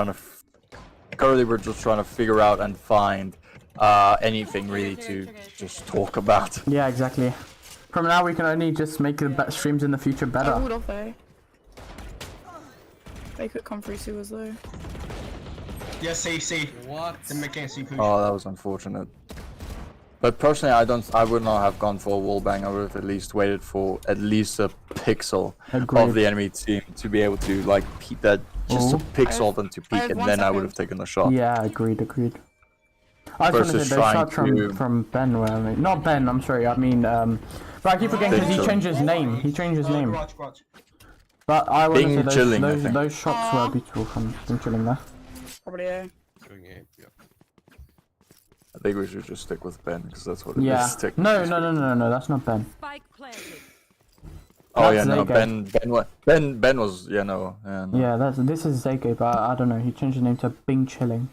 trying to figure out and find anything really to just talk about. Yeah, exactly. From now, we can only just make the streams in the future better. Hold off, eh? They could come through sewers though. Yeah, see. What? Didn't make any push. Oh, that was unfortunate. But personally, I would not have gone for a wallbang. I would have at least waited for at least a pixel of the enemy team to be able to like peek that, just a pixel them to peek, and then I would have taken the shot. Yeah, agreed. I was gonna say the shot from Ben. Where I mean, not Ben. I'm sorry. I mean, but I keep forgetting because he changed his name. Grudge. But I want to say those shots Aww. were beautiful from Bing Chilling there. Probably A. Going A, yeah. I think we should just stick with Ben because that's what it Yeah. is. No, that's not Ben. Oh yeah, That's no, Zayge. Ben was no. Yeah, this is Zayge, but I don't know. He changed his name to Bing Chilling.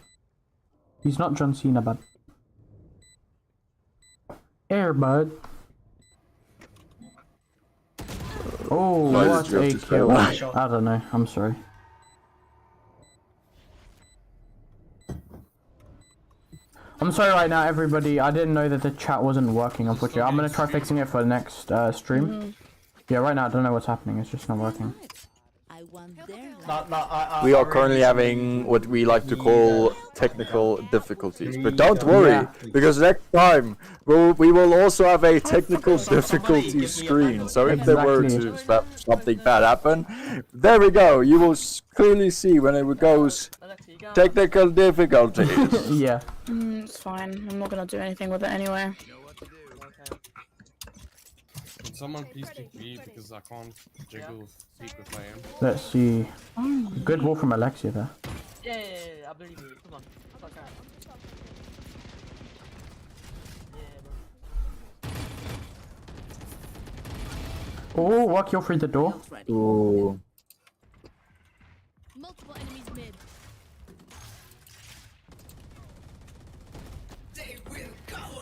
He's not John Cena, but Airbud. Oh, Why what did you have a to say kill! that? I don't know. I'm sorry. I'm sorry right now, everybody. I didn't know that the chat wasn't working. Unfortunately, I'm gonna try fixing it for the next stream. Yeah, right now I don't know what's happening. It's just not working. We are currently having what we like to call technical difficulties, but don't worry, because next time we will also have a technical difficulty screen. So if there were to something bad happen, there we go. You will clearly see when it goes technical difficulties. Yeah. It's fine. I'm not gonna do anything with it anyway. Can someone please pick B because I can't jiggle secret flame. Let's see. Good wall from Alexia there. Yeah, I believe you. Come on. Oh, walk you through the door. Ooh. Multiple enemies mid.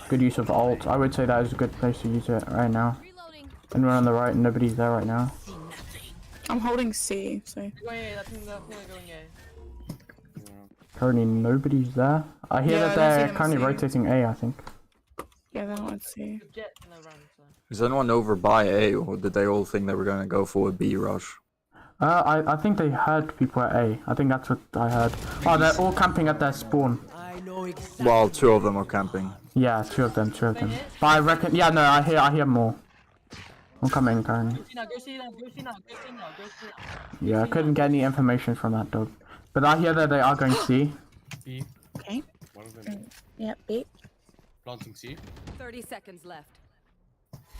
Good use of ult. I would say that is a good place to use it right now. Reloading. Anyone on the right? Nobody's there right now. I'm holding C, so. Currently nobody's there. I hear Yeah, that I don't see they're them currently C. rotating A, I think. Yeah, they're not at C. Is anyone over by A, or did they all think they were going to go for a B rush? I think they heard people at A. I think that's what I heard. Oh, they're all camping at their spawn. Well, 2 of them are camping. Yeah, 2 of them. But I reckon, yeah, no, I hear more. I'm coming, Karen. Yeah, I couldn't get any information from that dog. But I hear that they are going C. B. Okay. One of them. Yeah, B. Planting C. 30 seconds left.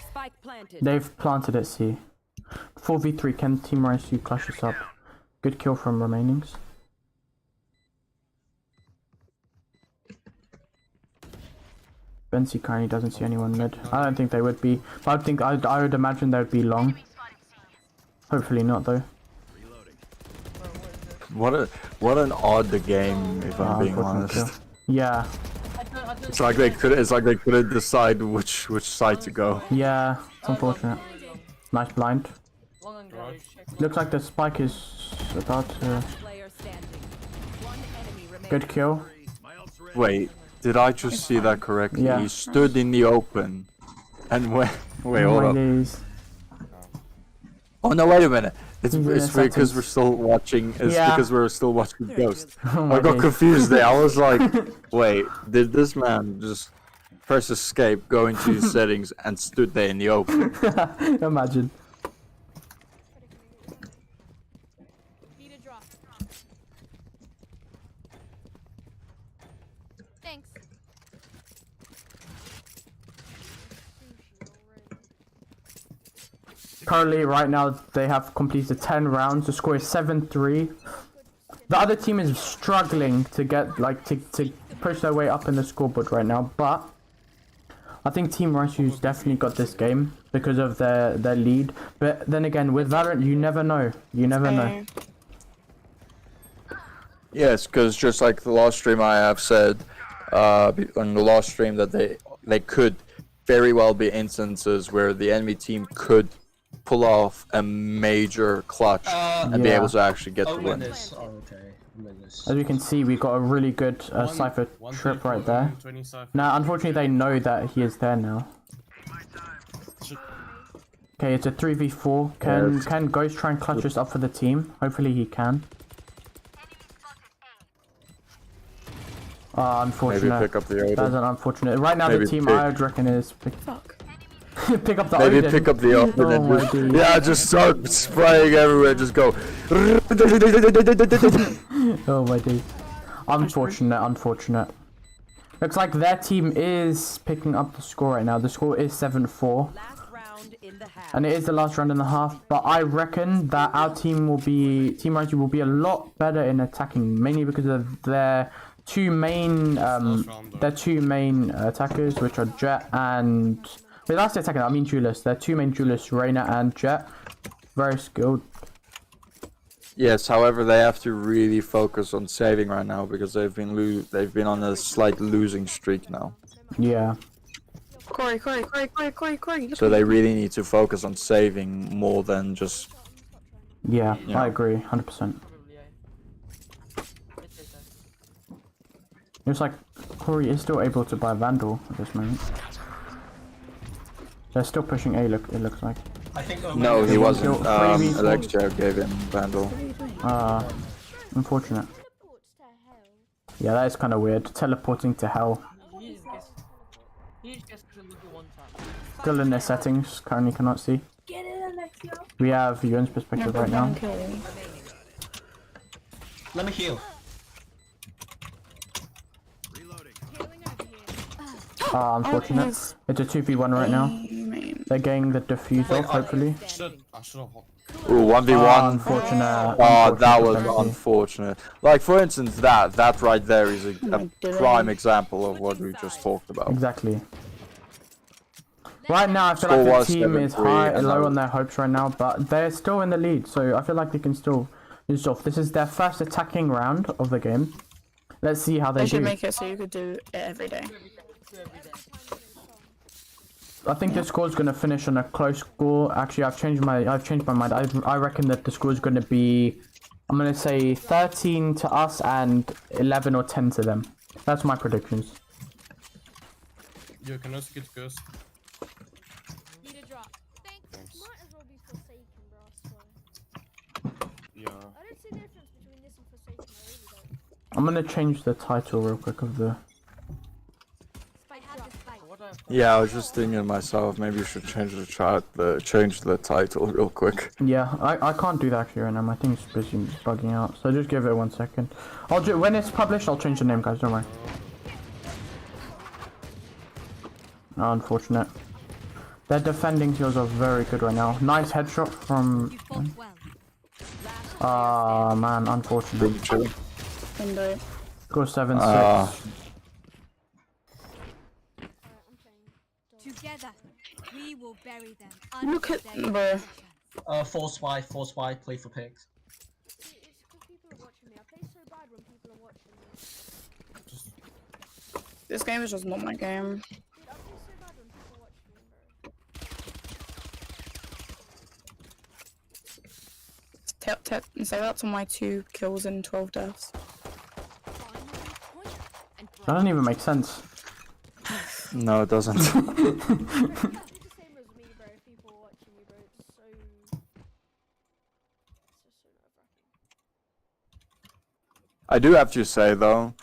Spike planted. They've planted at C. 4v3, can Team Reisu clutch us up? Good kill from remainings. Bensi currently doesn't see anyone mid. I don't think they would be, but I would imagine they would be long. Hopefully not though. What an odd game, if I'm being honest. Kill. Yeah. It's like they couldn't decide which side to go. Yeah, it's unfortunate. Nice blind. Looks like the spike is about to... Good kill. Wait, did I just see that correctly? Yeah. He stood in the open and wait, hold up. Oh no, wait a minute. It's because we're still watching. It's because we're still watching Ghost. I got confused there. I was like, wait, did this man just press escape, go into his settings, and stood there in the open? Imagine. Need a drop. Thanks. Currently, right now, they have completed 10 rounds. The score is 7-3. The other team is struggling to get, like, to push their way up in the scoreboard right now, but I think Team Reisu's definitely got this game because of their lead. But then again, with Valorant, you never know. You never know. Yes, because just like the last stream I have said, on the last stream, that they could very well be instances where the enemy team could pull off a major clutch and be able to actually get the win. Oh, okay. As you can see, we got a really good Cypher trip right there. Now, unfortunately, they know that he is there now. Okay, it's a 3v4. Can Ghost try and clutch us up for the team? Hopefully he can. Unfortunate. Maybe pick up the Odin. That's an unfortunate. Right now, the team I would reckon is pick up the Maybe Odin. pick up the Odin Oh and my just, days. yeah, just start spraying everywhere. Just go. Oh my days. Unfortunate. Looks like their team is picking up the score right now. The score is 7-4. And it is the last round and a half. But I reckon that our team will be... Team Reisu will be a lot better in attacking. Mainly because of their two main attackers, which are Jet and... Wait, that's the attacker, I mean duelists. Their two main duelists, Reyna and Jet. Very skilled. Yes, however, they have to really focus on saving right now because they've been on a slight losing streak now. Yeah. Corey. So they really need to focus on saving more than just... Yeah, I agree, 100%. It's like Corey is still able to buy Vandal at this moment. They're still pushing A, it looks like. I think No, he wasn't. 3v4. Alexia gave him Vandal. Unfortunate. Yeah, that is kind of weird. Teleporting to hell. Still in their settings, currently cannot see. We have Yuan's perspective right now. Let me heal. Unfortunate. It's a 2v1 right now. They're getting the defuse off, hopefully. Ooh, 1v1. Unfortunate. Oh, that was unfortunate. Like, for instance, that right there is a prime example of what we just talked about. Exactly. Right now, I feel like the team is low on their hopes right now, but they're still in the lead, so I feel like they can still use off. This is their first attacking round of the game. Let's see how they do. They should make it so you could do it every day. I think the score's gonna finish on a close score. Actually, I've changed my mind. I reckon that the score is gonna be, I'm gonna say 13 to us and 11 or 10 to them. That's my predictions. You can also get Ghost. Yeah. I don't see the difference between this and Forsaken. I really don't. I'm gonna change the title real quick of the. Spike drop. Yeah, I was just thinking to myself, maybe you should change change the title real quick. Yeah, I can't do that actually right now. My thing's busy bugging out. So just give it 1 second. I'll do when it's published. I'll change the name, guys. Don't worry. Oh, unfortunate. Their defending skills are very good right now. Nice headshot from. Ah man, unfortunate. Window. Go 7-6. Together, we will bury them. Look at bro. Force wide, play for picks. It's because people are watching me. I play so bad when people are watching me. This game is just not my game. Dude, I play so bad when people are watching me, bro. Say that to my 2 kills and 12 deaths. That doesn't even make sense. No, it doesn't. It's the same as me, bro. If people are watching me, bro, it's just so nerve-wracking. I do have to say though,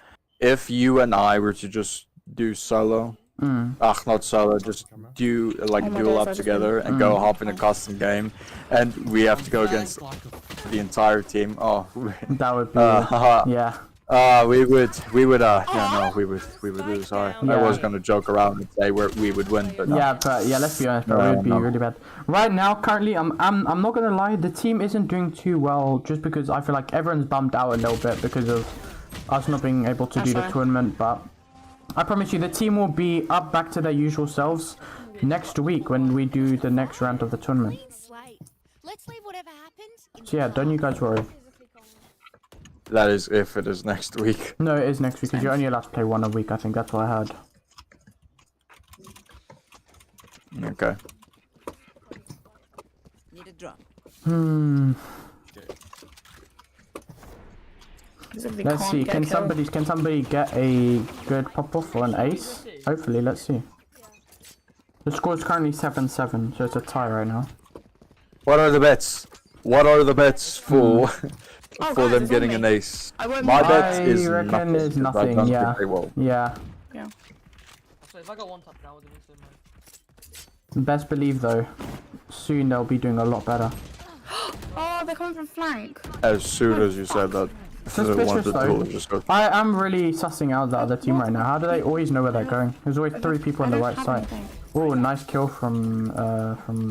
if you and I were to just do solo, not solo, just do like Oh my duel days, I up just together and go hop in a custom game, and we have to go against the entire team. Oh, That would be. Yeah. we would yeah, no, we would lose. Sorry, I was gonna joke around and say we would win, but no. Yeah, but yeah, let's be honest, bro. It would be really bad. Right now, currently, I'm not gonna lie, the team isn't doing too well, just because I feel like everyone's bummed out a little bit because of us not being able to do the tournament. But I promise you, the team will be up back to their usual selves next week when we do the next round of the tournament. Let's leave whatever happens. So yeah, don't you guys worry. That is if it is next week. No, it is next week because you're only allowed to play 1 a week. I think that's what I heard. Okay. Need a drop. Let's see. Can somebody get a good pop off or an ace? Hopefully, let's see. The score is currently 7-7, so it's a tie right now. What are the bets? What are the bets for for guys, them it's getting on an me. ace? I won't My lie. bet is I reckon nothing. is 'cause I nothing. don't Yeah. think they will. Yeah. So if I got 1 tap now, would it be Best believe though, soon they'll be doing a lot better. Oh, they're coming from flank. As soon as you said that, Suspicious though. I am really sussing out the other team right now. How do they always know where they're going? There's always 3 people on the right side. Oh, nice kill from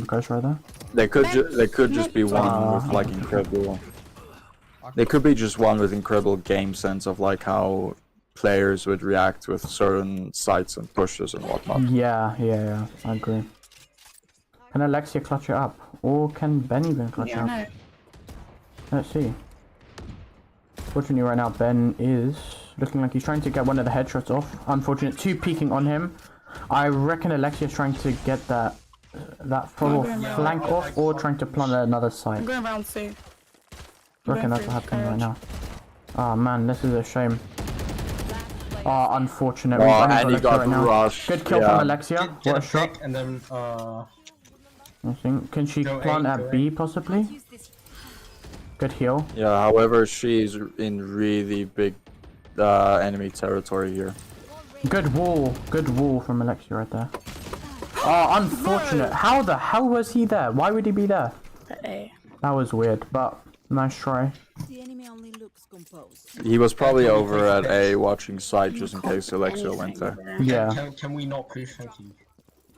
Ghost Rider. They could just be one with like incredible. They could be just one with incredible game sense of like how players would react with certain sights and pushes and whatnot. Yeah, I agree. Can Alexia clutch it up? Or can Ben even clutch it up? No. Let's see. Fortunately right now Ben is looking like he's trying to get one of the headshots off. Unfortunate, 2 peeking on him. I reckon Alexia's trying to get that full flank off or trying to plant another I'm side. going round 2. I reckon that's what's happening right now. Oh man, this is a shame. Oh, unfortunate. Oh, We've only and he Alexia got right now. rushed. Good kill from Alexia. Get What a a shot. pick and then I think. Can she Go plant A, at go B possibly? Good heal. Yeah, however, she's in really big enemy territory here. Good wall from Alexia right there. Oh, unfortunate. How the hell was he there? Why would he be there? That was weird, but nice try. The enemy only looks composed. He was probably over at A watching side just in case Alexia went there. Yeah, can we not push? Thank you.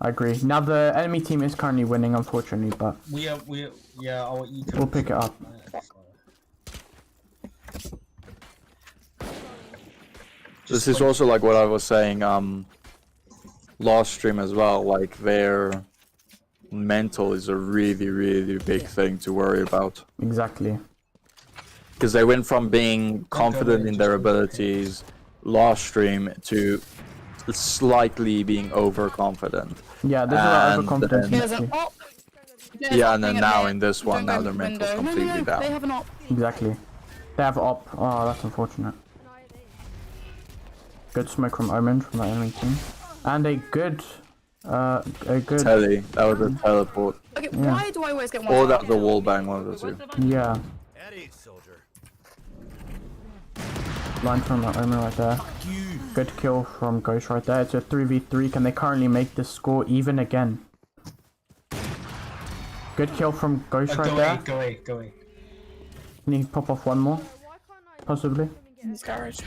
I agree. Now the enemy team is currently winning, unfortunately, but We'll pick it up. This is also like what I was saying last stream as well, like their mental is a really big thing to worry about. Exactly. Because they went from being confident in their abilities last stream to slightly being overconfident. Yeah, this is our And overconfidence. then- There's an op. Yeah, and then now in this one, now their mental's completely They down. have an op. Exactly. They have op. Oh, that's unfortunate. Good smoke from Omen from that enemy team. And a good Telly, that was a teleport. Okay, why do I always get one? Or that was a wall bang, one of the two. Yeah. Line from the Omen right there. Good kill from Ghost right there. It's a 3v3. Can they currently make this score even again? Good kill from Ghost right there. Go away. Can he pop off one more? Possibly. In his garage.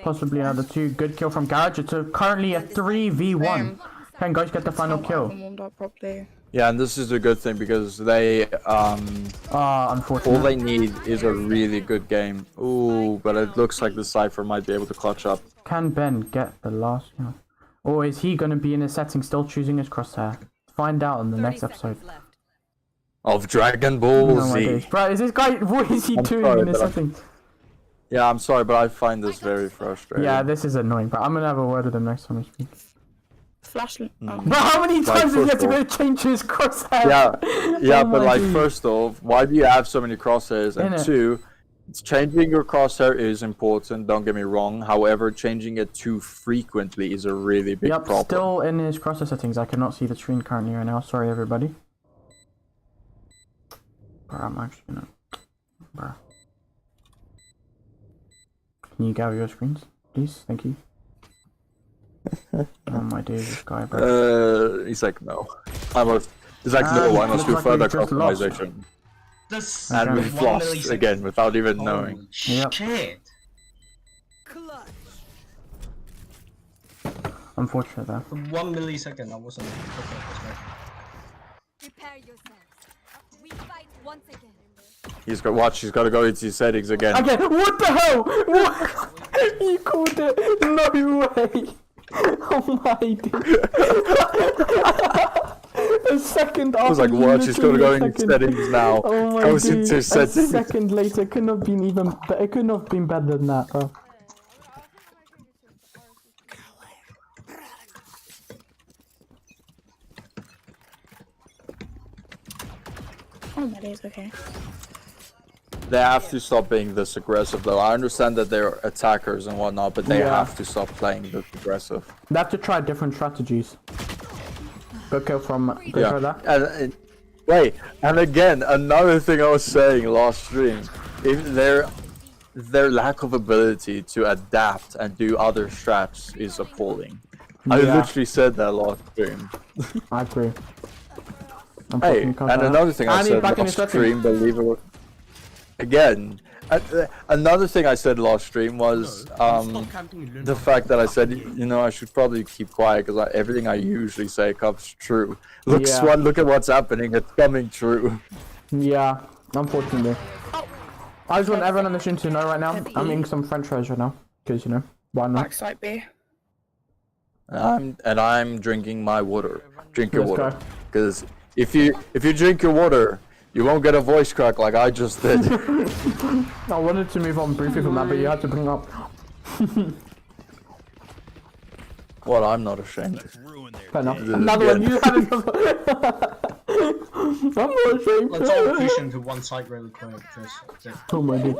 Possibly another two. Good kill from Garage. It's currently a 3v1. Can Ghost get the final kill? Warmed up properly. Yeah, and this is a good thing because they unfortunately. all they need is a really good game. Ooh, but it looks like the Cypher might be able to clutch up. Can Ben get the last one? Or is he going to be in his settings still choosing his crosshair? Find out in the next episode. Of Dragon Ball No Z. idea. Bro, is this guy, what is he doing in his settings? Yeah, I'm sorry, but I find this very frustrating. Yeah, this is annoying, but I'm going to have a word with him next time we speak. Flashlight. But how many times does he have to go change his crosshair? Yeah, Oh but my like, dude. first off, why do you have so many crosshairs? And Innit? two, changing your crosshair is important, don't get me wrong. However, changing it too frequently is a really big Yep, problem. still in his crosshair settings. I cannot see the screen currently right now. Sorry, everybody. Bro, I'm actually gonna... Bro. Can you gather your screens, please? Thank you. Oh my days, this guy, bro. He's like, no. He's like, no, I must do looks like further we just lost. customization. This And Okay. we've lost again without even knowing. Yep. Shit. Unfortunate there. For 1 millisecond, I wasn't. Okay, that's right. Prepare yourselves. We fight once again. He's got watch. He's got to go into his settings again. Again, what the hell? What? You called it? No way. Oh my dude. A second after. I was like, watch. He's got to go in his second. settings now. Oh my Goes dude. into his A settings. second later couldn't have been even. It couldn't have been better than that, bro. Oh my days, okay. They have to stop being this aggressive, though. I understand that they're attackers and whatnot, but they Yeah. have to stop playing this aggressive. They have to try different strategies. Good kill from Yeah. there. And wait, and again, another thing I was saying last stream, if their lack of ability to adapt and do other strats is appalling. I Yeah. literally said that last stream. I agree. Hey, and another thing I he's said back in last his stream, believe it or again, another thing I said last stream was the fact that I said, you know, I should probably keep quiet because everything I usually say comes true. Look at what's happening, it's coming true. Yeah, unfortunately. I just want everyone on the stream to know right now, I'm eating some french fries right now. Because, you know, why not? Backside B. I'm drinking my water. Drink your Let's water. go. Because if you drink your water, you won't get a voice crack like I just did. I wanted to move on briefly from that, but you had to bring up. Well, I'm not ashamed. Fair enough. This is Another one, good. you had another. I'm not ashamed. Let's all push into one side really quick. Just, Oh my god.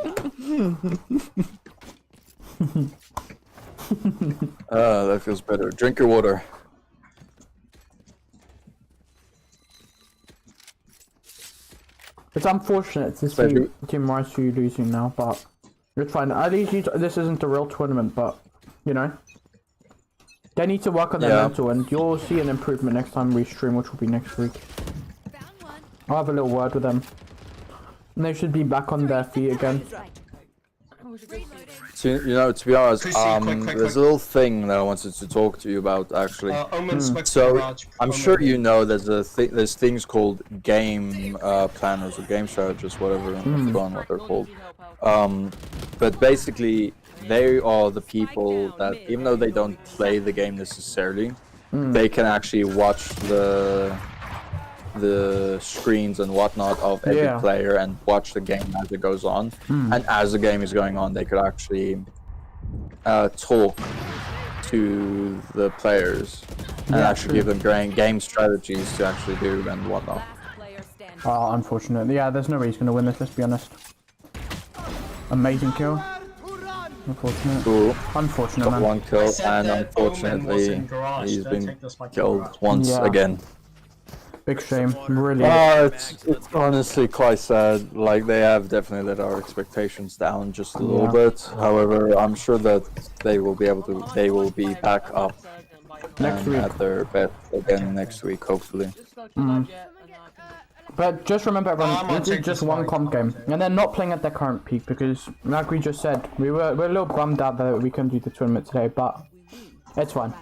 That feels better. Drink your water. It's unfortunate to see Especially- Team Reisu losing now, but it's fine. At least this isn't a real tournament, but, you know. They need to work on their mental, and you'll see an improvement next time we stream, which will be next week. I'll have a little word with them. And they should be back on their feet again. So, you know, to be honest, Quick. there's a little thing that I wanted to talk to you about, actually. Omen's back to So, garage. I'm sure you know there's things called game planners or game strategists, whatever what they're called. But basically, they are the people that, even though they don't play the game necessarily, they can actually watch the screens and whatnot of every player and watch the game as it goes on. And as the game is going on, they could actually talk to the players and actually give them game strategies to actually do and whatnot. Oh, unfortunate. Yeah, there's no way he's going to win this, let's be honest. Amazing kill. Unfortunate. Ooh, Unfortunate, got man. one kill, said and that Omen was unfortunately, in garage. he's Don't been take this like killed garage. once Yeah. again. Big shame, really. It's honestly quite sad. Like, they have definitely let our expectations down just a little bit. However, I'm sure that they will be able to. They will be back up Next week. at their best again next week, hopefully. But just remember, everyone, I'm this is just one comp game, and they're not playing at their current peak because, like we just said, we're a little bummed out that we couldn't do the tournament today, but it's fine.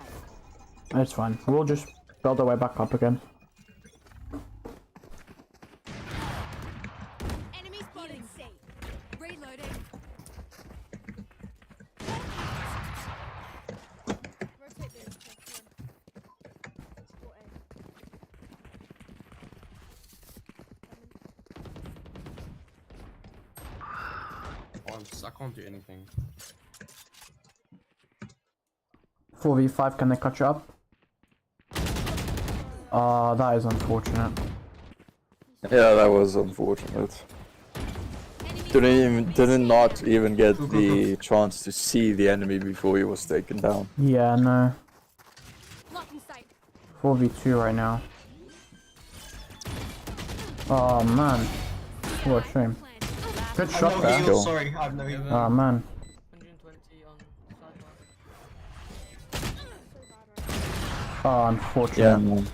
It's fine. We'll just build our way back up again. Enemy spotted. Reloading. Rotate this. I can't do anything. 4v5, can they catch you up? Oh, that is unfortunate. Yeah, that was unfortunate. Did not even get the chance to see the enemy before he was taken down. Yeah, no. Lock in sight. 4v2 right now. Oh man, what a shame. Good shot no there. heal, sorry, I have no heal. Oh man. 120 on sidebar. Oh, unfortunate. Yeah, man.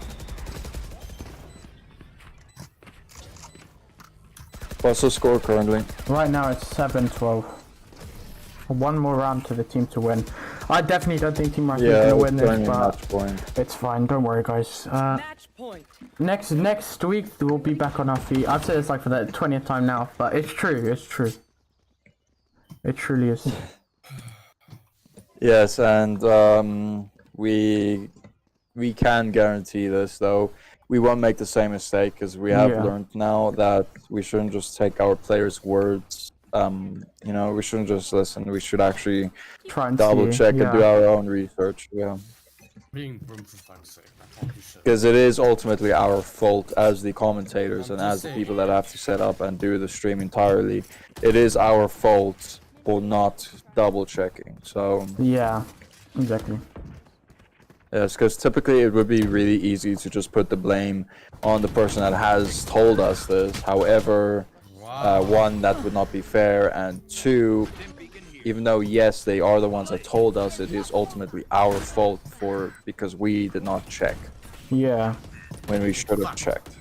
What's the score currently? Right now it's 7-12. One more round to the team to win. I definitely don't think Team Reisu is gonna win this, but it's fine. Don't worry, guys. Match point. Next week we'll be back on our feet. I've said this like for the 20th time now, but it's true. It's true. It truly is. Yes, and we can guarantee this though. We won't make the same mistake because we have learned now that we shouldn't just take our players' words. You know, we shouldn't just listen. We should actually Try and double see. check and do our own research. Yeah. Being brim for fuck's sake, I can't do shit. Because it is ultimately our fault as the commentators and as the people that have to set up and do the stream entirely. It is our fault for not double checking. So Yeah, exactly. yes, because typically it would be really easy to just put the blame on the person that has told us this. However, one, that would not be fair, and two, even though yes, they are the ones that told us, it is ultimately our fault because we did not check Yeah. when we should have checked.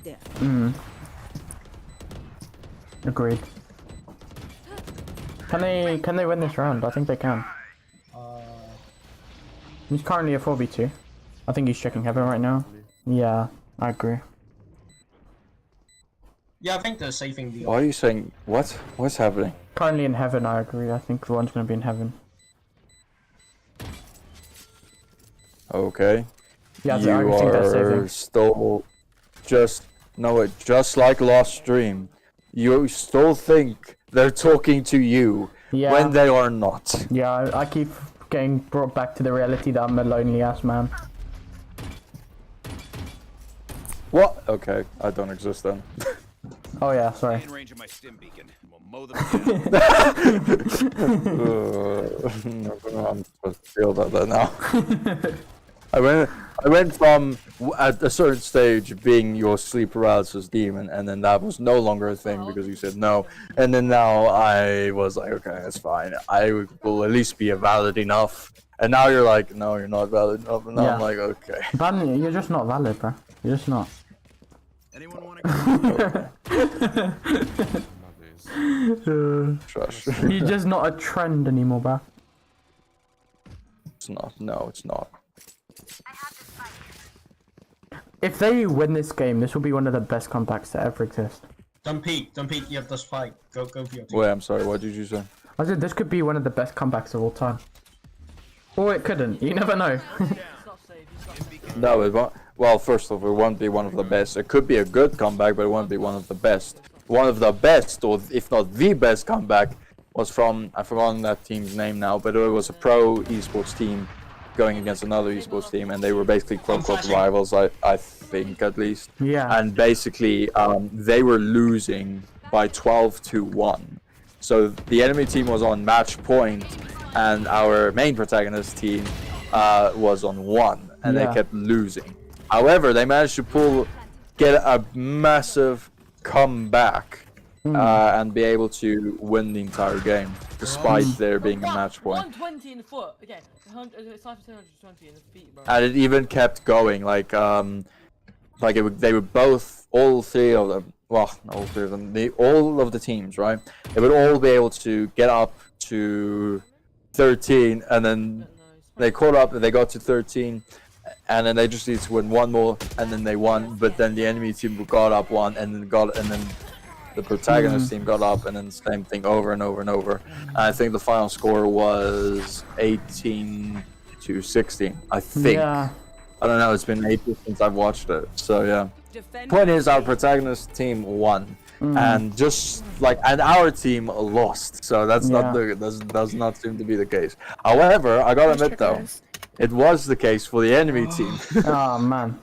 Agreed. Can they win this round? I think they can. He's currently a 4v2. I think he's checking heaven right now. Yeah, I agree. Yeah, I think they're saving the. Why are you saying what? What's happening? Currently in heaven, I agree. I think the one's gonna be in heaven. Okay. Yeah, You I think they're saving. are still just like last stream. You still think they're talking to you Yeah. when they are not. Yeah, I keep getting brought back to the reality that I'm a lonely ass man. What? Okay, I don't exist then. Oh yeah, sorry. In range of my stim beacon. We'll mow them I'm supposed to feel about that now. I went from at a certain stage being your sleep paralysis demon, and then that was no longer a thing because you said no, and then now I was like, okay, that's fine. I will at least be valid enough, and now you're like, no, you're not valid enough, and now I'm like, okay. Ban, you're just not valid, bro. You're just not. Anyone want to Shush. You're just not a trend anymore, bro. It's not. No, it's not. If they win this game, this will be one of the best comebacks to ever exist. Don't peek, you have this fight. Go for your team. Wait, I'm sorry, what did you say? I said this could be one of the best comebacks of all time. Or it couldn't. You never know. He's not safe, he's not safe. No, it won't. Well, first off, it won't be one of the best. It could be a good comeback, but it won't be one of the best. One of the best, or if not the best comeback, was from, I've forgotten that team's name now, but it was a pro esports team going against another esports team, and they were basically quote-unquote rivals, I think at least. Yeah. And basically, they were losing by 12-1. So the enemy team was on match point, and our main protagonist team was on 1, and they kept losing. However, they managed to pull get a massive comeback and be able to win the entire game, despite there being a match point. 120 in the foot. Okay, it's 220 in the feet, bro. And it even kept going, like they were both, all three of them, well, not all three of them, all of the teams, right? They would all be able to get up to 13, and then they caught up and they got to 13, and then they just need to win one more, and then they won. But then the enemy team got up one, and then the protagonist team got up, and then the same thing over and over and over. And I think the final score was 18 to 16. I think. Yeah. I don't know. It's been ages since I've watched it. So yeah. Point is, our protagonist team won, and and our team lost. So that's not does not seem to be the case. However, I gotta admit though, it was the case for the enemy team. Oh man.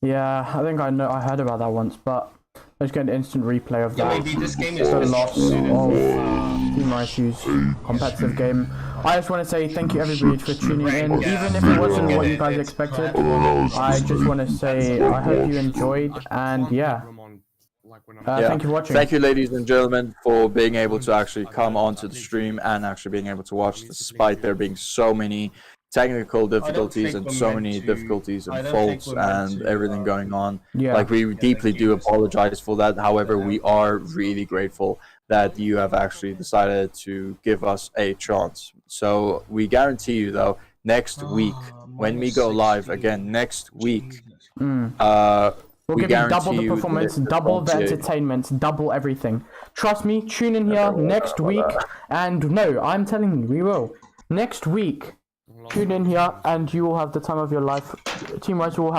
Yeah, I think I heard about that once, but let's get an instant replay of that. Maybe this game is The just loss of Team Reisu's competitive game. I just want to say thank you everybody for tuning in, even if it wasn't what you guys expected. I just want to say I hope you enjoyed, and yeah. Thank you for watching. Thank you, ladies and gentlemen, for being able to actually come onto the stream and actually being able to watch, despite there being so many technical difficulties and so many difficulties and faults and everything going on. Yeah. Like, we deeply do apologize for that. However, we are really grateful that you have actually decided to give us a chance. So we guarantee you though, next week when we go live again next week, we'll give you double the performance, double the entertainment, double everything. Trust me, tune in here next week, and no, I'm telling you, we will. Next week, tune in here and you will have the time of your life. Team Reisu will have